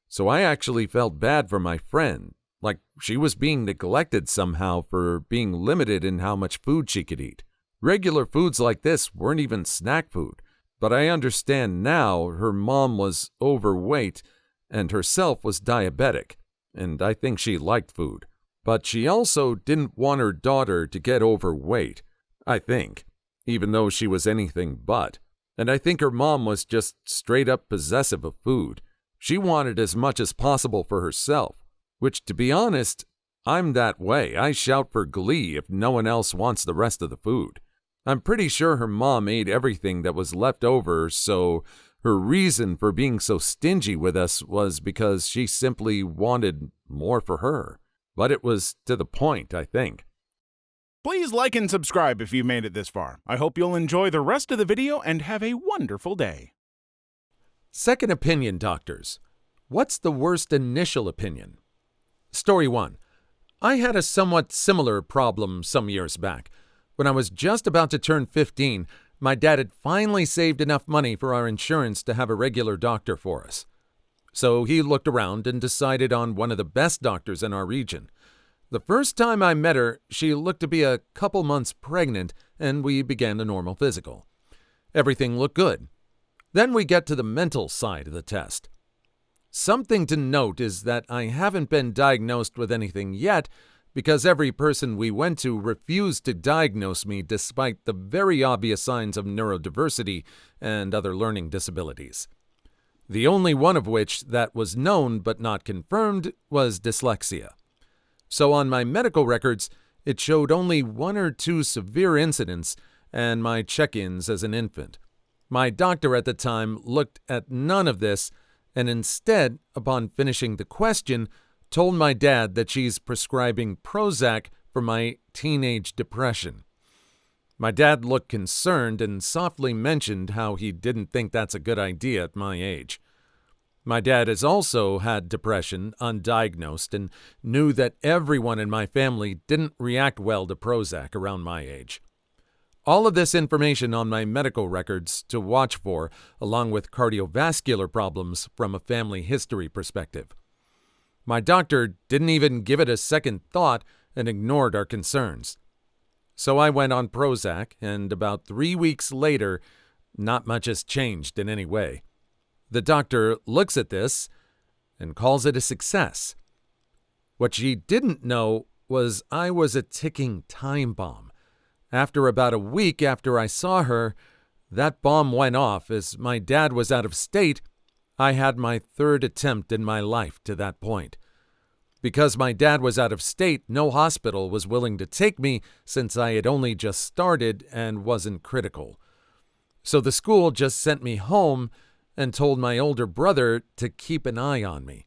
So I actually felt bad for my friend, like she was being neglected somehow for being limited in how much food she could eat. Regular foods like this weren't even snack food. But I understand now her mom was overweight and herself was diabetic, and I think she liked food. But she also didn't want her daughter to get overweight, I think, even though she was anything but. And I think her mom was just straight up possessive of food. She wanted as much as possible for herself, which, to be honest, I'm that way. I shout for glee if no one else wants the rest of the food. I'm pretty sure her mom ate everything that was left over, so her reason for being so stingy with us was because she simply wanted more for her. But it was to the point, I think. Please like and subscribe if you made it this far. I hope you'll enjoy the rest of the video and have a wonderful day. Second opinion doctors. What's the worst initial opinion? Story 1. I had a somewhat similar problem some years back. When I was just about to turn 15, my dad had finally saved enough money for our insurance to have a regular doctor for us. So he looked around and decided on one of the best doctors in our region. The first time I met her, she looked to be a couple months pregnant, and we began a normal physical. Everything looked good. Then we get to the mental side of the test. Something to note is that I haven't been diagnosed with anything yet, because every person we went to refused to diagnose me despite the very obvious signs of neurodiversity and other learning disabilities. The only one of which that was known but not confirmed was dyslexia. So on my medical records, it showed only 1 or 2 severe incidents and my check-ins as an infant. My doctor at the time looked at none of this and instead, upon finishing the question, told my dad that she's prescribing Prozac for my teenage depression. My dad looked concerned and softly mentioned how he didn't think that's a good idea at my age. My dad has also had depression, undiagnosed, and knew that everyone in my family didn't react well to Prozac around my age. All of this information on my medical records to watch for, along with cardiovascular problems from a family history perspective. My doctor didn't even give it a second thought and ignored our concerns. So I went on Prozac, and about 3 weeks later, not much has changed in any way. The doctor looks at this and calls it a success. What she didn't know was I was a ticking time bomb. After about a week after I saw her, that bomb went off. As my dad was out of state, I had my third attempt in my life to that point. Because my dad was out of state, no hospital was willing to take me since I had only just started and wasn't critical. So the school just sent me home and told my older brother to keep an eye on me.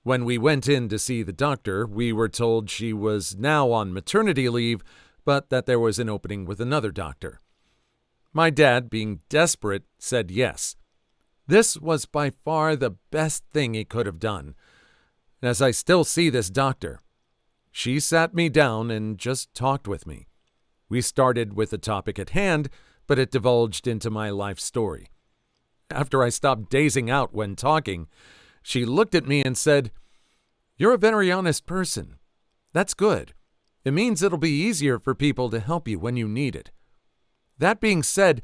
When we went in to see the doctor, we were told she was now on maternity leave, but that there was an opening with another doctor. My dad, being desperate, said yes. This was by far the best thing he could have done. As I still see this doctor, she sat me down and just talked with me. We started with the topic at hand, but it divulged into my life story. After I stopped dazing out when talking, she looked at me and said, "You're a very honest person. That's good. It means it'll be easier for people to help you when you need it. That being said,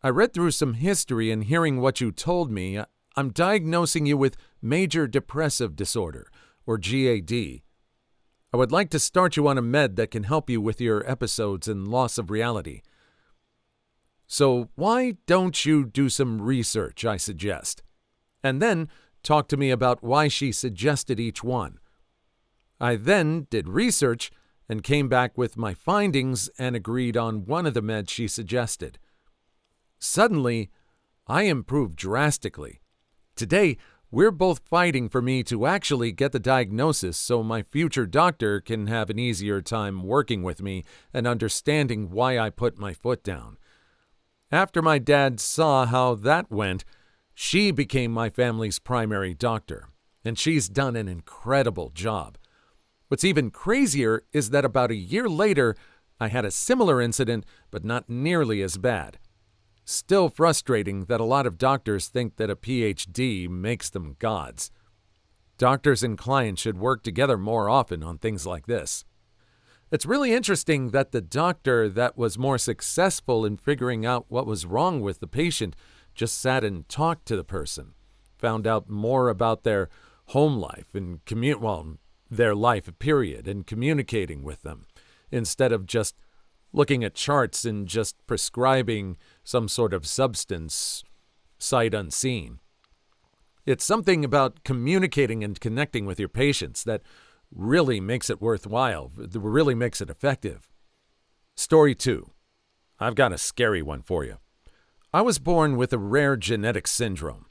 I read through some history and hearing what you told me, I'm diagnosing you with major depressive disorder, or GAD. I would like to start you on a med that can help you with your episodes and loss of reality. So why don't you do some research, I suggest, and then talk to me about why she suggested each one. I then did research and came back with my findings and agreed on one of the meds she suggested. Suddenly, I improved drastically. Today, we're both fighting for me to actually get the diagnosis so my future doctor can have an easier time working with me and understanding why I put my foot down. After my dad saw how that went, she became my family's primary doctor, and she's done an incredible job. What's even crazier is that about a year later, I had a similar incident, but not nearly as bad. Still frustrating that a lot of doctors think that a PhD makes them gods. Doctors and clients should work together more often on things like this. It's really interesting that the doctor that was more successful in figuring out what was wrong with the patient just sat and talked to the person, found out more about their home life and their life period and communicating with them, instead of just looking at charts and just prescribing some sort of substance sight unseen. It's something about communicating and connecting with your patients that really makes it worthwhile, that really makes it effective. Story 2. I've got a scary one for you. I was born with a rare genetic syndrome.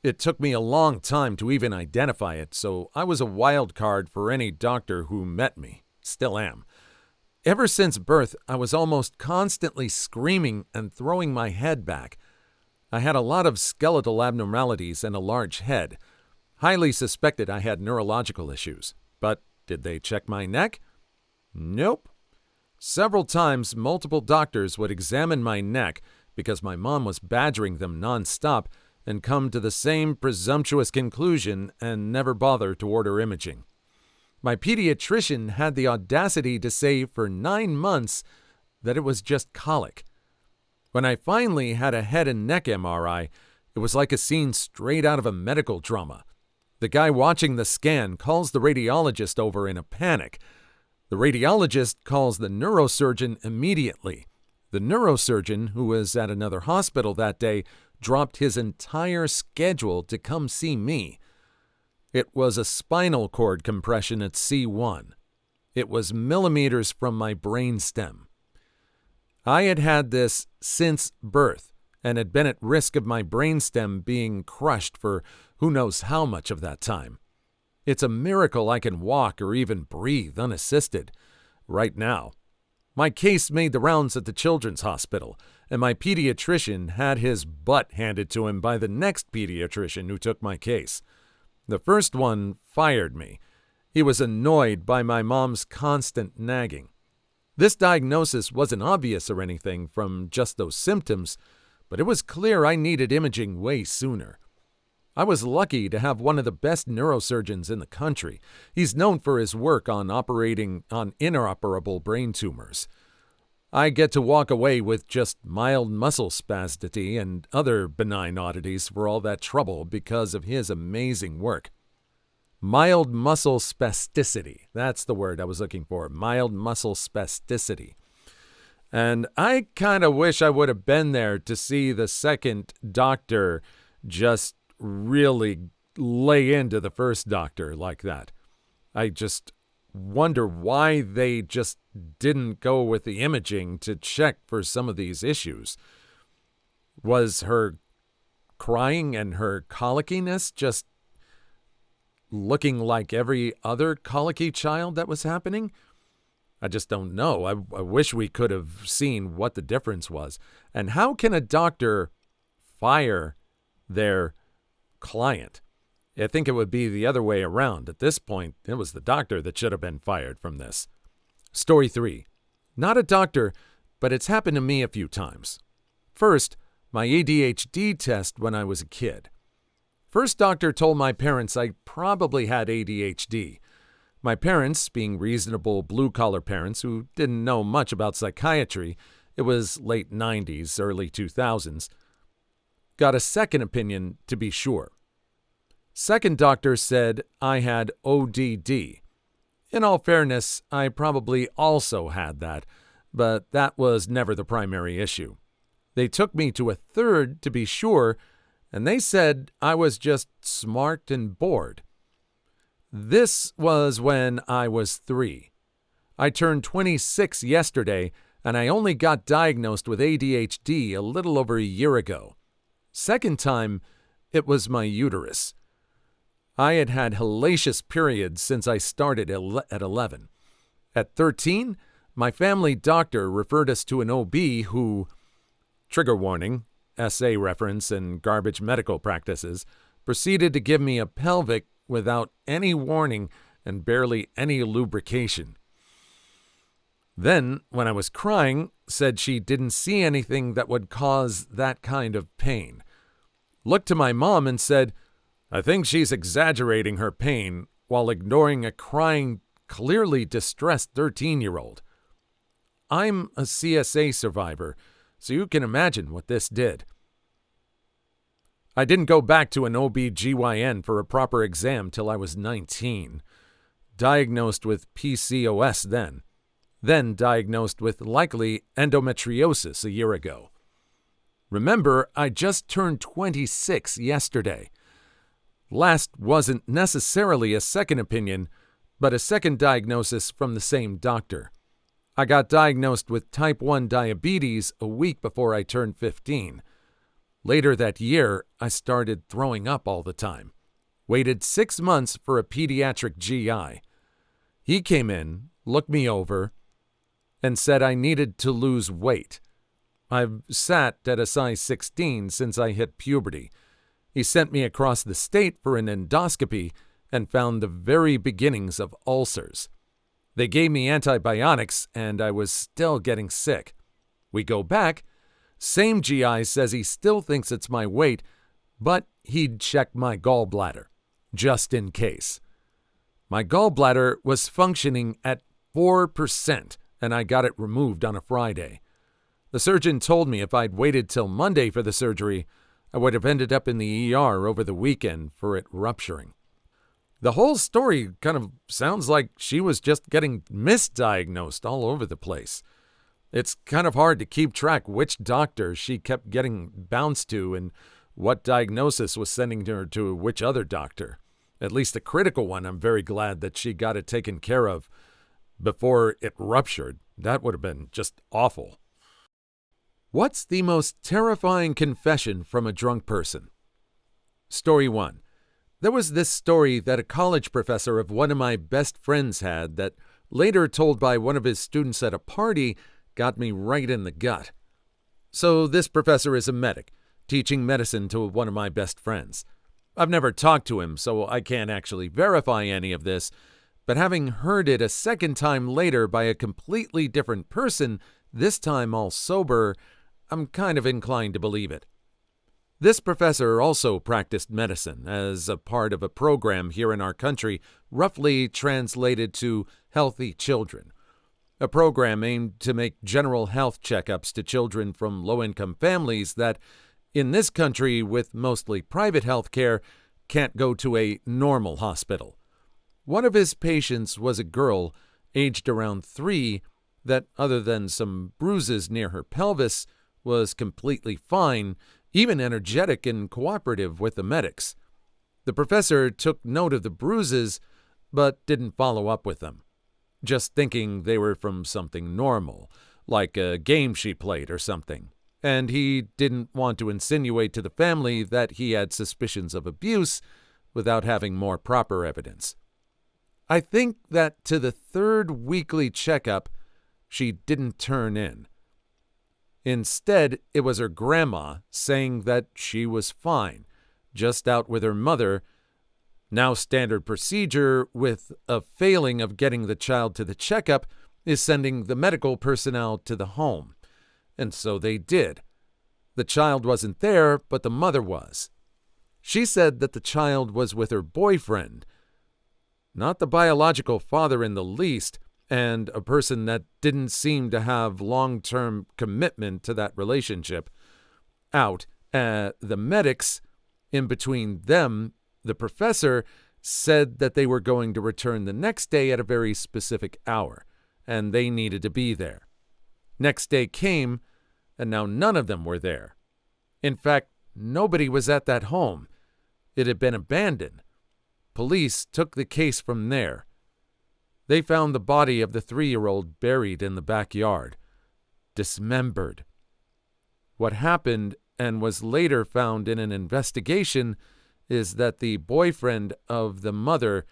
It took me a long time to even identify it, so I was a wild card for any doctor who met me. Still am. Ever since birth, I was almost constantly screaming and throwing my head back. I had a lot of skeletal abnormalities and a large head. Highly suspected I had neurological issues. But did they check my neck? Nope. Several times, multiple doctors would examine my neck because my mom was badgering them nonstop and come to the same presumptuous conclusion and never bother to order imaging. My pediatrician had the audacity to say for 9 months that it was just colic. When I finally had a head and neck MRI, it was like a scene straight out of a medical drama. The guy watching the scan calls the radiologist over in a panic. The radiologist calls the neurosurgeon immediately. The neurosurgeon, who was at another hospital that day, dropped his entire schedule to come see me. It was a spinal cord compression at C1. It was millimeters from my brainstem. I had had this since birth and had been at risk of my brainstem being crushed for who knows how much of that time. It's a miracle I can walk or even breathe unassisted right now. My case made the rounds at the children's hospital, and my pediatrician had his butt handed to him by the next pediatrician who took my case. The first one fired me. He was annoyed by my mom's constant nagging. This diagnosis wasn't obvious or anything from just those symptoms, but it was clear I needed imaging way sooner. I was lucky to have one of the best neurosurgeons in the country. He's known for his work on operating on inoperable brain tumors. I get to walk away with just mild muscle spasticity and other benign oddities for all that trouble because of his amazing work. Mild muscle spasticity. That's the word I was looking for. Mild muscle spasticity. And I kind of wish I would have been there to see the second doctor just really lay into the first doctor like that. I just wonder why they just didn't go with the imaging to check for some of these issues. Was her crying and her colickiness just looking like every other colicky child that was happening? I just don't know. I wish we could have seen what the difference was. And how can a doctor fire their client? I think it would be the other way around. At this point, it was the doctor that should have been fired from this. Story 3. Not a doctor, but it's happened to me a few times. First, my ADHD test when I was a kid. First doctor told my parents I probably had ADHD. My parents, being reasonable blue-collar parents who didn't know much about psychiatry, it was late 90s, early 2000s, got a second opinion to be sure. Second doctor said I had ODD. In all fairness, I probably also had that, but that was never the primary issue. They took me to a third to be sure, and they said I was just smart and bored. This was when I was 3. I turned 26 yesterday, and I only got diagnosed with ADHD a little over a year ago. Second time, it was my uterus. I had had hellacious periods since I started at 11. At 13, my family doctor referred us to an OB who, trigger warning, SA reference and garbage medical practices, proceeded to give me a pelvic without any warning and barely any lubrication. Then, when I was crying, said she didn't see anything that would cause that kind of pain. Looked to my mom and said, I think she's exaggerating her pain while ignoring a crying, clearly distressed 13-year-old. I'm a CSA survivor, so you can imagine what this did. I didn't go back to an OB/GYN for a proper exam till I was 19. Diagnosed with PCOS then diagnosed with likely endometriosis a year ago. Remember, I just turned 26 yesterday. Last wasn't necessarily a second opinion, but a second diagnosis from the same doctor. I got diagnosed with type 1 diabetes a week before I turned 15. Later that year, I started throwing up all the time. Waited 6 months for a pediatric GI. He came in, looked me over, and said I needed to lose weight. I've sat at a size 16 since I hit puberty. He sent me across the state for an endoscopy and found the very beginnings of ulcers. They gave me antibiotics, and I was still getting sick. We go back. Same GI says he still thinks it's my weight, but he'd check my gallbladder, just in case. My gallbladder was functioning at 4%, and I got it removed on a Friday. The surgeon told me if I'd waited till Monday for the surgery, I would have ended up in the ER over the weekend for it rupturing. The whole story kind of sounds like she was just getting misdiagnosed all over the place. It's kind of hard to keep track which doctor she kept getting bounced to and what diagnosis was sending her to which other doctor. At least the critical one, I'm very glad that she got it taken care of before it ruptured. That would have been just awful. What's the most terrifying confession from a drunk person? Story 1. There was this story that a college professor of one of my best friends had that, later told by one of his students at a party, got me right in the gut. So this professor is a medic, teaching medicine to one of my best friends. I've never talked to him, so I can't actually verify any of this, but having heard it a second time later by a completely different person, this time all sober, I'm kind of inclined to believe it. This professor also practiced medicine as a part of a program here in our country roughly translated to healthy children. a program aimed to make general health checkups to children from low-income families that, in this country with mostly private health care, can't go to a normal hospital. One of his patients was a girl, aged around 3, that, other than some bruises near her pelvis, was completely fine, even energetic and cooperative with the medics. The professor took note of the bruises, but didn't follow up with them, just thinking they were from something normal, like a game she played or something, and he didn't want to insinuate to the family that he had suspicions of abuse without having more proper evidence. I think that to the 3rd weekly checkup, she didn't turn in. Instead, it was her grandma saying that she was fine, just out with her mother. Now standard procedure with a failing of getting the child to the checkup is sending the medical personnel to the home. And so they did. The child wasn't there, but the mother was. She said that the child was with her boyfriend, not the biological father in the least, and a person that didn't seem to have long-term commitment to that relationship. The medics, in between them, the professor, said that they were going to return the next day at a very specific hour, and they needed to be there. Next day came, and now none of them were there. In fact, nobody was at that home. It had been abandoned. Police took the case from there. They found the body of the 3-year-old buried in the backyard, dismembered. What happened, and was later found in an investigation, is that the boyfriend of the mother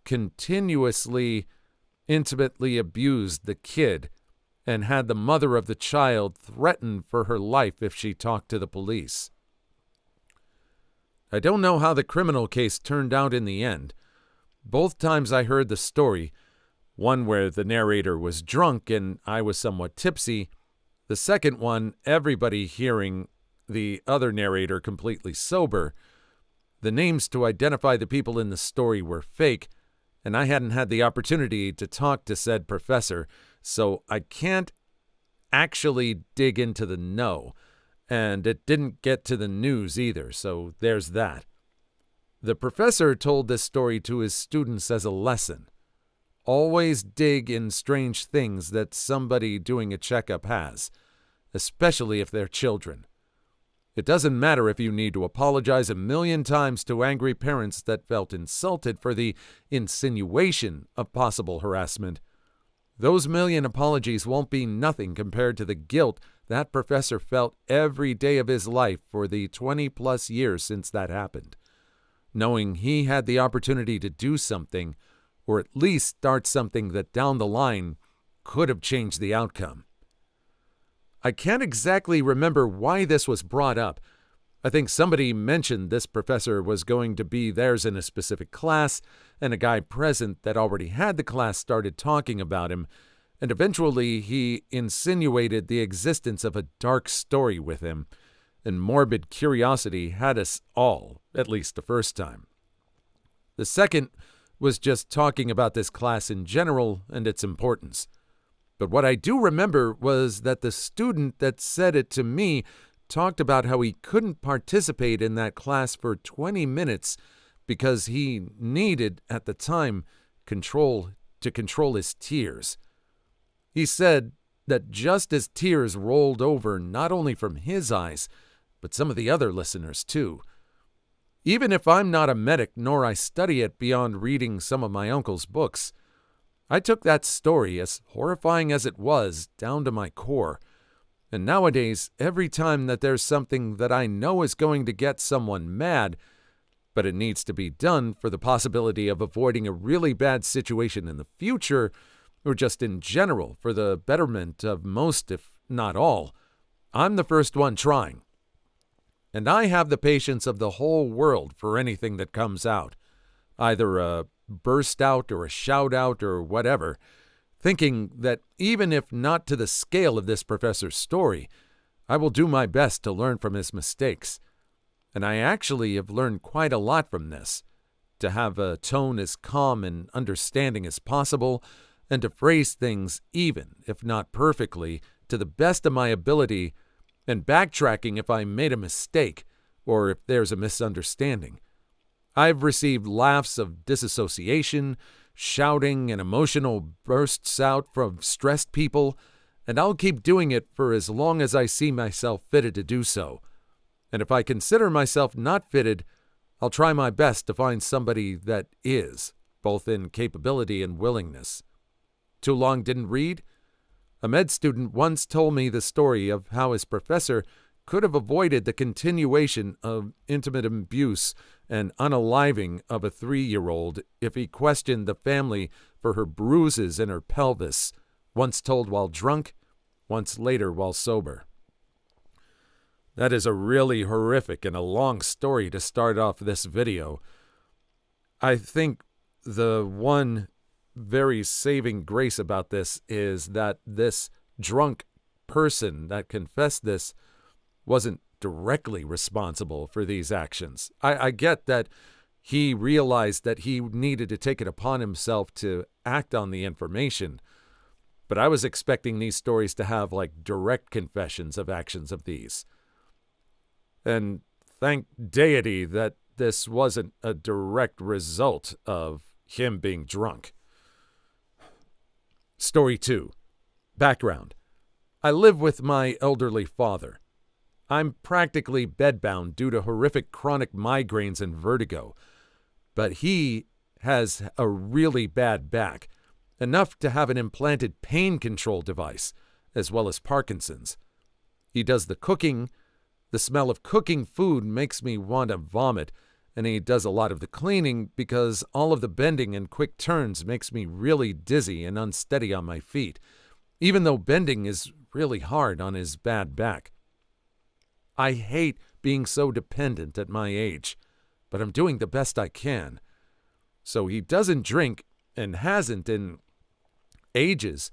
continuously, intimately abused the kid and had the mother of the child threatened for her life if she talked to the police. I don't know how the criminal case turned out in the end. Both times I heard the story, one where the narrator was drunk and I was somewhat tipsy, the second one, everybody hearing the other narrator completely sober. The names to identify the people in the story were fake, and I hadn't had the opportunity to talk to said professor, so I can't actually dig into the know, and it didn't get to the news either, so there's that. The professor told this story to his students as a lesson. Always dig in strange things that somebody doing a checkup has, especially if they're children. It doesn't matter if you need to apologize 1,000,000 times to angry parents that felt insulted for the insinuation of possible harassment. Those 1,000,000 apologies won't be nothing compared to the guilt that professor felt every day of his life for the 20-plus years since that happened, knowing he had the opportunity to do something, or at least start something that down the line could have changed the outcome. I can't exactly remember why this was brought up. I think somebody mentioned this professor was going to be theirs in a specific class, and a guy present that already had the class started talking about him, and eventually he insinuated the existence of a dark story with him, and morbid curiosity had us all, at least the first time. The second was just talking about this class in general and its importance. But what I do remember was that the student that said it to me talked about how he couldn't participate in that class for 20 minutes because he needed, at the time, control his tears. He said that just as tears rolled over not only from his eyes, but some of the other listeners too. Even if I'm not a medic nor I study it beyond reading some of my uncle's books, I took that story, as horrifying as it was, down to my core. And nowadays, every time that there's something that I know is going to get someone mad, but it needs to be done for the possibility of avoiding a really bad situation in the future, or just in general for the betterment of most, if not all, I'm the first one trying. And I have the patience of the whole world for anything that comes out, either a burst out or a shout out or whatever, thinking that even if not to the scale of this professor's story, I will do my best to learn from his mistakes. And I actually have learned quite a lot from this, to have a tone as calm and understanding as possible, and to phrase things even, if not perfectly, to the best of my ability, and backtracking if I made a mistake or if there's a misunderstanding. I've received laughs of disassociation, shouting, and emotional bursts out from stressed people, and I'll keep doing it for as long as I see myself fitted to do so. And if I consider myself not fitted, I'll try my best to find somebody that is, both in capability and willingness. Too long didn't read? A med student once told me the story of how his professor could have avoided the continuation of intimate abuse and unaliving of a 3-year-old if he questioned the family for her bruises in her pelvis, once told while drunk, once later while sober. That is a really horrific and a long story to start off this video. I think the one very saving grace about this is that this drunk person that confessed this wasn't directly responsible for these actions. I get that he realized that he needed to take it upon himself to act on the information, but I was expecting these stories to have like direct confessions of actions of these. And thank deity that this wasn't a direct result of him being drunk. Story 2. Background. I live with my elderly father. I'm practically bedbound due to horrific chronic migraines and vertigo, but he has a really bad back, enough to have an implanted pain control device, as well as Parkinson's. He does the cooking. The smell of cooking food makes me want to vomit, and he does a lot of the cleaning because all of the bending and quick turns makes me really dizzy and unsteady on my feet, even though bending is really hard on his bad back. I hate being so dependent at my age, but I'm doing the best I can. So he doesn't drink and hasn't in ages,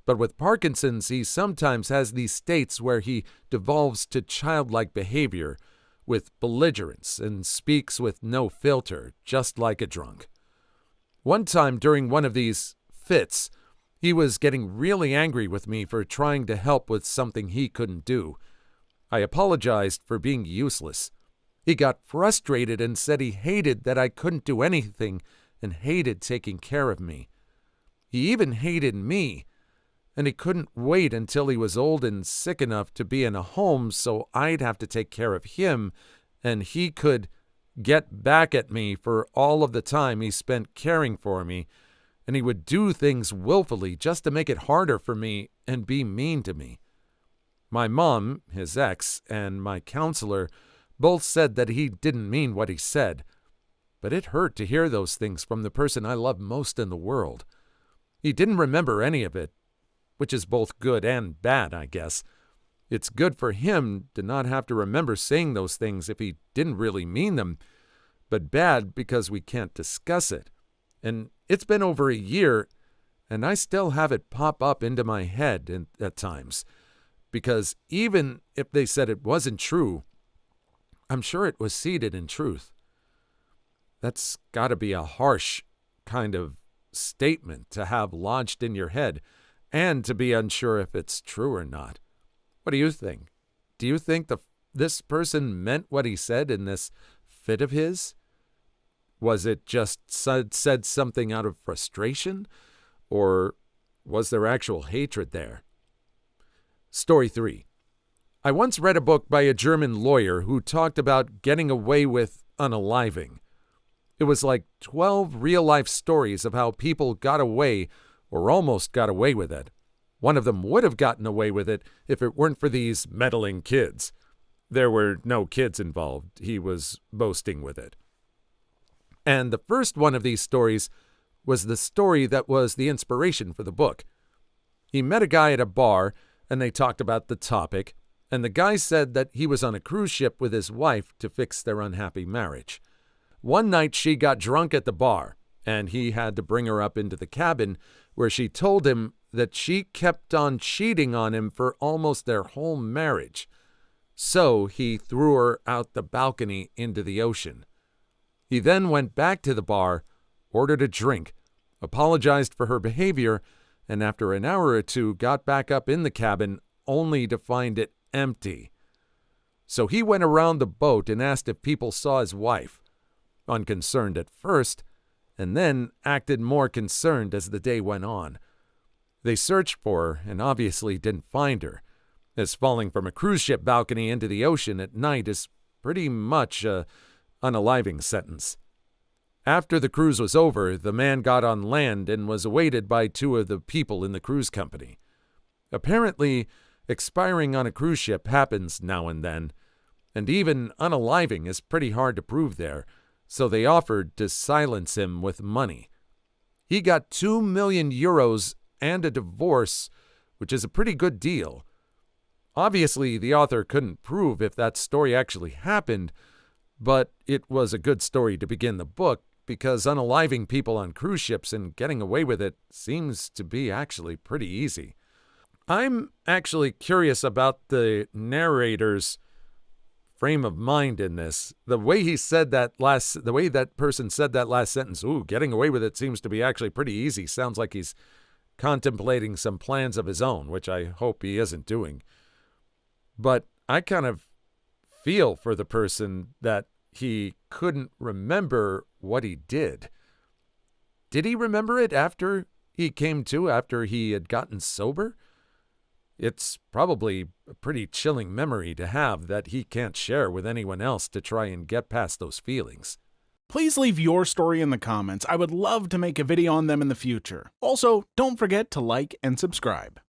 but with Parkinson's he sometimes has these states where he devolves to childlike behavior with belligerence and speaks with no filter, just like a drunk. One time during one of these fits, he was getting really angry with me for trying to help with something he couldn't do. I apologized for being useless. He got frustrated and said he hated that I couldn't do anything and hated taking care of me. He even hated me, and he couldn't wait until he was old and sick enough to be in a home so I'd have to take care of him, and he could get back at me for all of the time he spent caring for me, and he would do things willfully just to make it harder for me and be mean to me. My mom, his ex, and my counselor both said that he didn't mean what he said, but it hurt to hear those things from the person I love most in the world. He didn't remember any of it, which is both good and bad, I guess. It's good for him to not have to remember saying those things if he didn't really mean them, but bad because we can't discuss it. And it's been over a year, and I still have it pop up into my head at times, because even if they said it wasn't true, I'm sure it was seated in truth. That's got to be a harsh kind of statement to have lodged in your head, and to be unsure if it's true or not. What do you think? Do you think this person meant what he said in this fit of his? Was it just said something out of frustration? Or was there actual hatred there? Story 3. I once read a book by a German lawyer who talked about getting away with unaliving. It was like 12 real-life stories of how people got away or almost got away with it. One of them would have gotten away with it if it weren't for these meddling kids. There were no kids involved. He was boasting with it. And the first one of these stories was the story that was the inspiration for the book. He met a guy at a bar, and they talked about the topic, and the guy said that he was on a cruise ship with his wife to fix their unhappy marriage. One night she got drunk at the bar, and he had to bring her up into the cabin where she told him that she kept on cheating on him for almost their whole marriage. So he threw her out the balcony into the ocean. He then went back to the bar, ordered a drink, apologized for her behavior, and after an hour or two got back up in the cabin only to find it empty. So he went around the boat and asked if people saw his wife, unconcerned at first, and then acted more concerned as the day went on. They searched for her and obviously didn't find her, as falling from a cruise ship balcony into the ocean at night is pretty much an unaliving sentence. After the cruise was over, the man got on land and was awaited by two of the people in the cruise company. Apparently, expiring on a cruise ship happens now and then, and even unaliving is pretty hard to prove there, so they offered to silence him with money. He got 2 million euros and a divorce, which is a pretty good deal. Obviously, the author couldn't prove if that story actually happened, but it was a good story to begin the book because unaliving people on cruise ships and getting away with it seems to be actually pretty easy. I'm actually curious about the narrator's frame of mind in this. The way that person said that last sentence, getting away with it seems to be actually pretty easy, sounds like he's contemplating some plans of his own, which I hope he isn't doing. But I kind of feel for the person that he couldn't remember what he did. Did he remember it after he came to, after he had gotten sober? It's probably a pretty chilling memory to have that he can't share with anyone else to try and get past those feelings. Please leave your story in the comments. I would love to make a video on them in the future. Also, don't forget to like and subscribe.